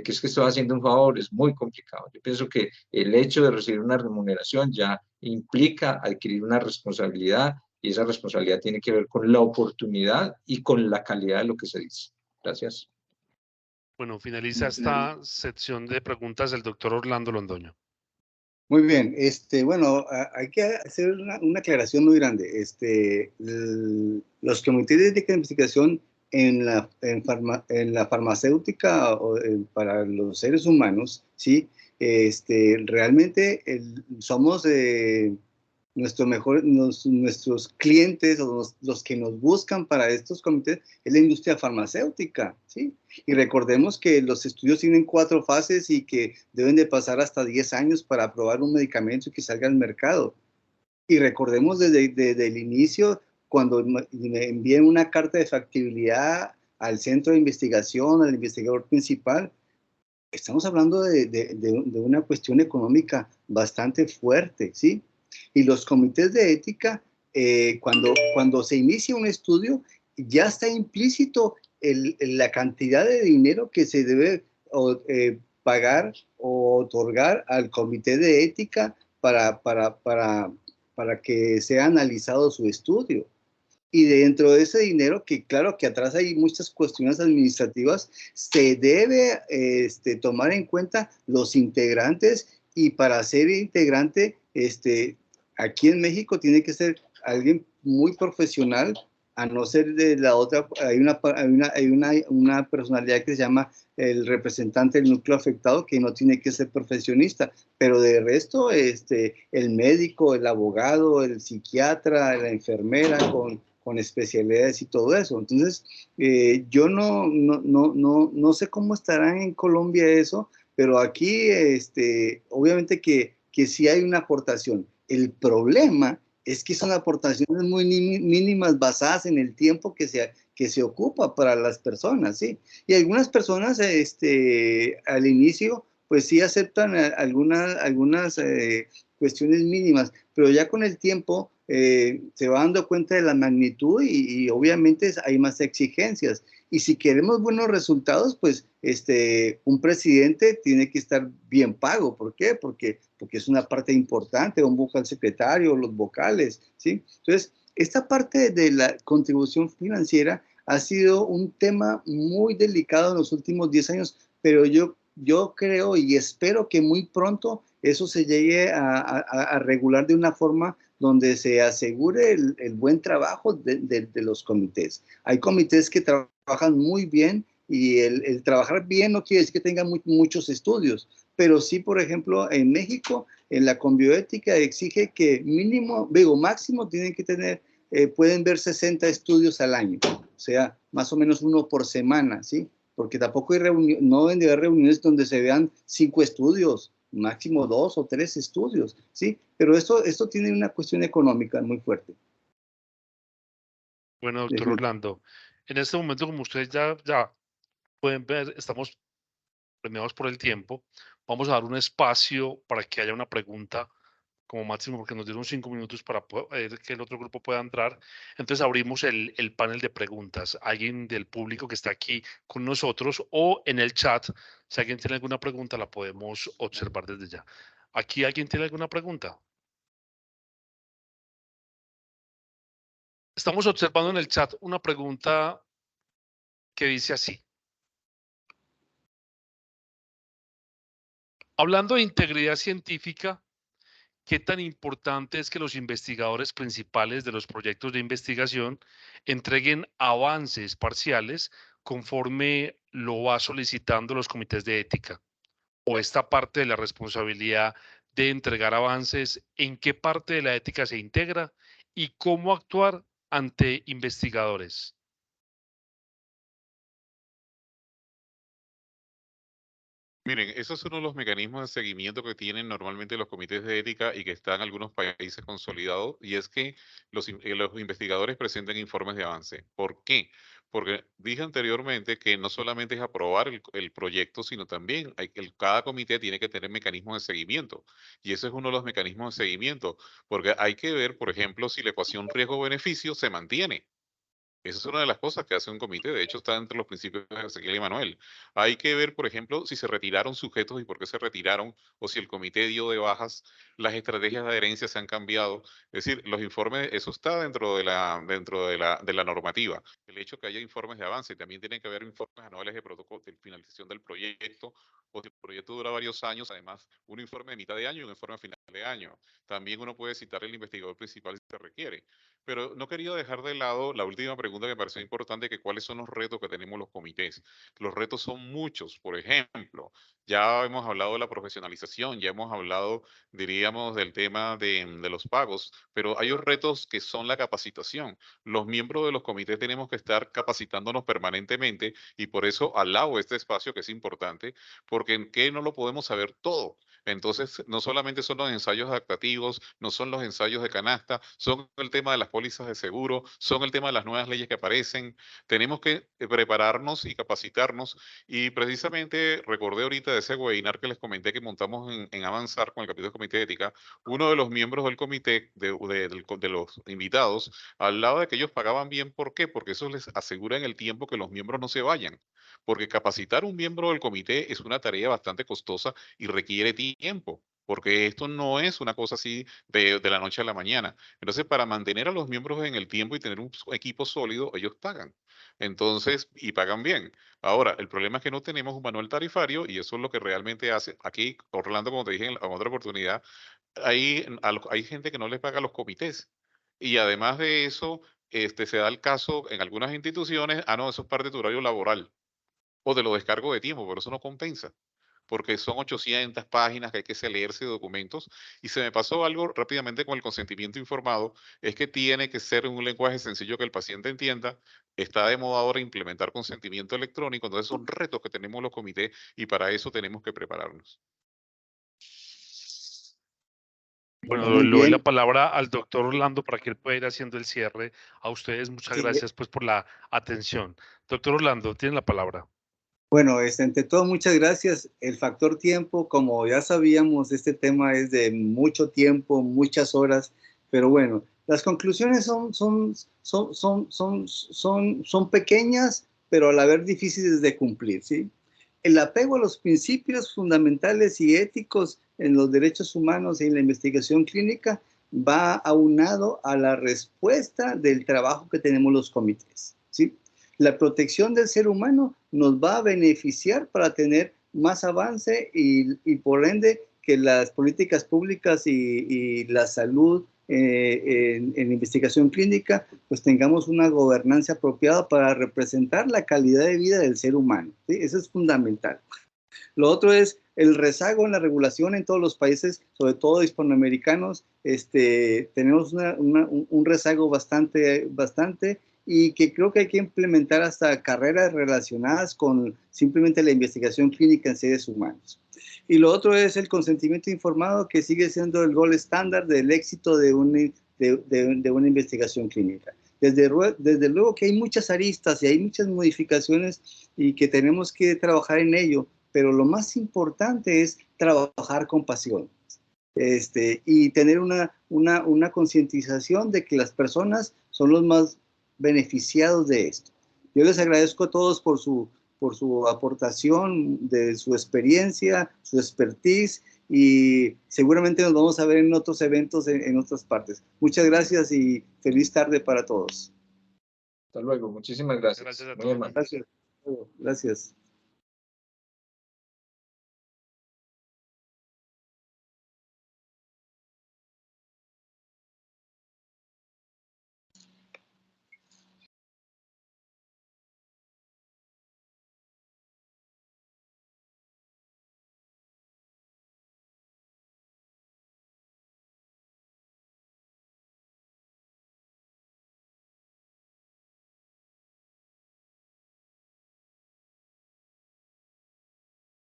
[SPEAKER 7] que es que estoy haciendo un favor, es muy complicado. Yo pienso que el hecho de recibir una remuneración ya implica adquirir una responsabilidad y esa responsabilidad tiene que ver con la oportunidad y con la calidad de lo que se dice. Gracias.
[SPEAKER 2] Bueno, finaliza esta sección de preguntas el doctor Orlando Londoño.
[SPEAKER 3] Muy bien, bueno, hay que hacer una aclaración muy grande. Los comités de ética de investigación en la farmacéutica o para los seres humanos, ¿sí? Realmente somos nuestros clientes o los que nos buscan para estos comités es la industria farmacéutica, ¿sí? Y recordemos que los estudios tienen 4 fases y que deben de pasar hasta 10 años para aprobar un medicamento y que salga al mercado. Y recordemos desde el inicio, cuando me envían una carta de factibilidad al centro de investigación, al investigador principal, estamos hablando de una cuestión económica bastante fuerte, ¿sí? Y los comités de ética, cuando se inicia un estudio, ya está implícito la cantidad de dinero que se debe pagar o otorgar al comité de ética para que sea analizado su estudio. Y dentro de ese dinero, que claro que atrás hay muchas cuestiones administrativas, se debe tomar en cuenta los integrantes, y para ser integrante, aquí en México tiene que ser alguien muy profesional, a no ser de la otra, hay una personalidad que se llama el representante del núcleo afectado, que no tiene que ser profesionista, pero de resto, el médico, el abogado, el psiquiatra, la enfermera con especialidades y todo eso. Entonces, yo no sé cómo estará en Colombia eso, pero aquí, obviamente que sí hay una aportación. El problema es que son aportaciones muy mínimas basadas en el tiempo que se ocupa para las personas, ¿sí? Y algunas personas, al inicio, pues sí aceptan algunas cuestiones mínimas, pero ya con el tiempo se va dando cuenta de la magnitud y obviamente hay más exigencias. Y si queremos buenos resultados, pues un presidente tiene que estar bien pago. ¿Por qué? Porque es una parte importante, un vocal secretario, los vocales, ¿sí? Entonces, esta parte de la contribución financiera ha sido un tema muy delicado en los últimos 10 años, pero yo creo y espero que muy pronto eso se llegue a regular de una forma donde se asegure el buen trabajo de los comités. Hay comités que trabajan muy bien, y el trabajar bien no quiere decir que tengan muchos estudios, pero sí, por ejemplo, en México, en la Conbioética exige que máximo tienen que tener, pueden ver 60 estudios al año, o sea, más o menos uno por semana, ¿sí? Porque tampoco no deben de haber reuniones donde se vean 5 estudios, máximo 2 o 3 estudios, ¿sí? Pero esto tiene una cuestión económica muy fuerte.
[SPEAKER 2] Bueno, doctor Orlando, en este momento, como ustedes ya pueden ver, estamos premiados por el tiempo. Vamos a dar un espacio para que haya una pregunta como máximo, porque nos dieron 5 minutos para que el otro grupo pueda entrar. Entonces abrimos el panel de preguntas. Alguien del público que está aquí con nosotros o en el chat, si alguien tiene alguna pregunta, la podemos observar desde ya. ¿Aquí alguien tiene alguna pregunta? Estamos observando en el chat una pregunta que dice así. Hablando de integridad científica, ¿qué tan importante es que los investigadores principales de los proyectos de investigación entreguen avances parciales conforme lo va solicitando los comités de ética? ¿O esta parte de la responsabilidad de entregar avances, en qué parte de la ética se integra y cómo actuar ante investigadores?
[SPEAKER 5] Miren, esos son uno de los mecanismos de seguimiento que tienen normalmente los comités de ética y que están en algunos países consolidados, y es que los investigadores presenten informes de avance. ¿Por qué? Porque dije anteriormente que no solamente es aprobar el proyecto, sino también cada comité tiene que tener mecanismos de seguimiento, y ese es uno de los mecanismos de seguimiento, porque hay que ver, por ejemplo, si la ecuación riesgo-beneficio se mantiene. Esa es una de las cosas que hace un comité. De hecho, está entre los principios de Ezequiel y Manuel. Hay que ver, por ejemplo, si se retiraron sujetos y por qué se retiraron, o si el comité dio de bajas, las estrategias de adherencia se han cambiado. Es decir, los informes, eso está dentro de la normativa. El hecho que haya informes de avance, también tienen que haber informes anuales de protocolo de finalización del proyecto, o si el proyecto dura varios años, además, un informe de mitad de año y un informe a final de año. También uno puede citar el investigador principal si se requiere. Pero no quería dejar de lado la última pregunta que me pareció importante, que cuáles son los retos que tenemos los comités. Los retos son muchos. Por ejemplo, ya hemos hablado de la profesionalización, ya hemos hablado, diríamos, del tema de los pagos, pero hay retos que son la capacitación. Los miembros de los comités tenemos que estar capacitándonos permanentemente, y por eso alabo este espacio, que es importante, porque en qué no lo podemos saber todo. Entonces, no solamente son los ensayos adaptativos, no son los ensayos de canasta, son el tema de las pólizas de seguro, son el tema de las nuevas leyes que aparecen. Tenemos que prepararnos y capacitarnos. Y precisamente recordé ahorita de ese webinar que les comenté que montamos en Avanzar con el capítulo del Comité de Ética. Uno de los miembros del comité, de los invitados, hablaba de que ellos pagaban bien. ¿Por qué? Porque eso les asegura en el tiempo que los miembros no se vayan. Porque capacitar un miembro del comité es una tarea bastante costosa y requiere tiempo, porque esto no es una cosa así de la noche a la mañana. Entonces, para mantener a los miembros en el tiempo y tener un equipo sólido, ellos pagan. Entonces, y pagan bien. Ahora, el problema es que no tenemos un manual tarifario y eso es lo que realmente hace. Aquí, Orlando, como te dije en otra oportunidad, hay gente que no les paga a los comités. Y además de eso, se da el caso en algunas instituciones, no, eso es parte de tu horario laboral o de lo descargo de tiempo, pero eso no compensa, porque son 800 páginas que hay que leerse de documentos. Y se me pasó algo rápidamente con el consentimiento informado, es que tiene que ser un lenguaje sencillo que el paciente entienda. Está de moda ahora implementar consentimiento electrónico, entonces son retos que tenemos los comités y para eso tenemos que prepararnos.
[SPEAKER 2] Bueno,
[SPEAKER 3] Muy
[SPEAKER 2] le doy la
[SPEAKER 3] bien.
[SPEAKER 2] palabra al doctor Orlando para que él pueda ir haciendo el cierre. A ustedes muchas
[SPEAKER 3] Sí,
[SPEAKER 2] gracias pues por la atención. Doctor Orlando, tiene la palabra.
[SPEAKER 3] bueno, ante todo, muchas gracias. El factor tiempo, como ya sabíamos, este tema es de mucho tiempo, muchas horas, pero bueno, las conclusiones son pequeñas, pero a la vez difíciles de cumplir, ¿sí? El apego a los principios fundamentales y éticos en los derechos humanos y en la investigación clínica va aunado a la respuesta del trabajo que tenemos los comités, ¿sí? La protección del ser humano nos va a beneficiar para tener más avance y por ende que las políticas públicas y la salud en investigación clínica, pues tengamos una gobernanza apropiada para representar la calidad de vida del ser humano, ¿sí? Eso es fundamental. Lo otro es el rezago en la regulación en todos los países, sobre todo hispanoamericanos. Tenemos un rezago bastante y que creo que hay que implementar hasta carreras relacionadas con simplemente la investigación clínica en seres humanos. Y lo otro es el consentimiento informado, que sigue siendo el gold estándar del éxito de una investigación clínica. Desde luego que hay muchas aristas y hay muchas modificaciones y que tenemos que trabajar en ello, pero lo más importante es trabajar con pasión. Y tener una concientización de que las personas son los más beneficiados de esto. Yo les agradezco a todos por su aportación, de su experiencia, su expertise, y seguramente nos vamos a ver en otros eventos en otras partes. Muchas gracias y feliz tarde para todos.
[SPEAKER 7] Hasta luego, muchísimas gracias.
[SPEAKER 2] Gracias a
[SPEAKER 7] Muy
[SPEAKER 2] todos.
[SPEAKER 7] amable.
[SPEAKER 3] Gracias. Gracias.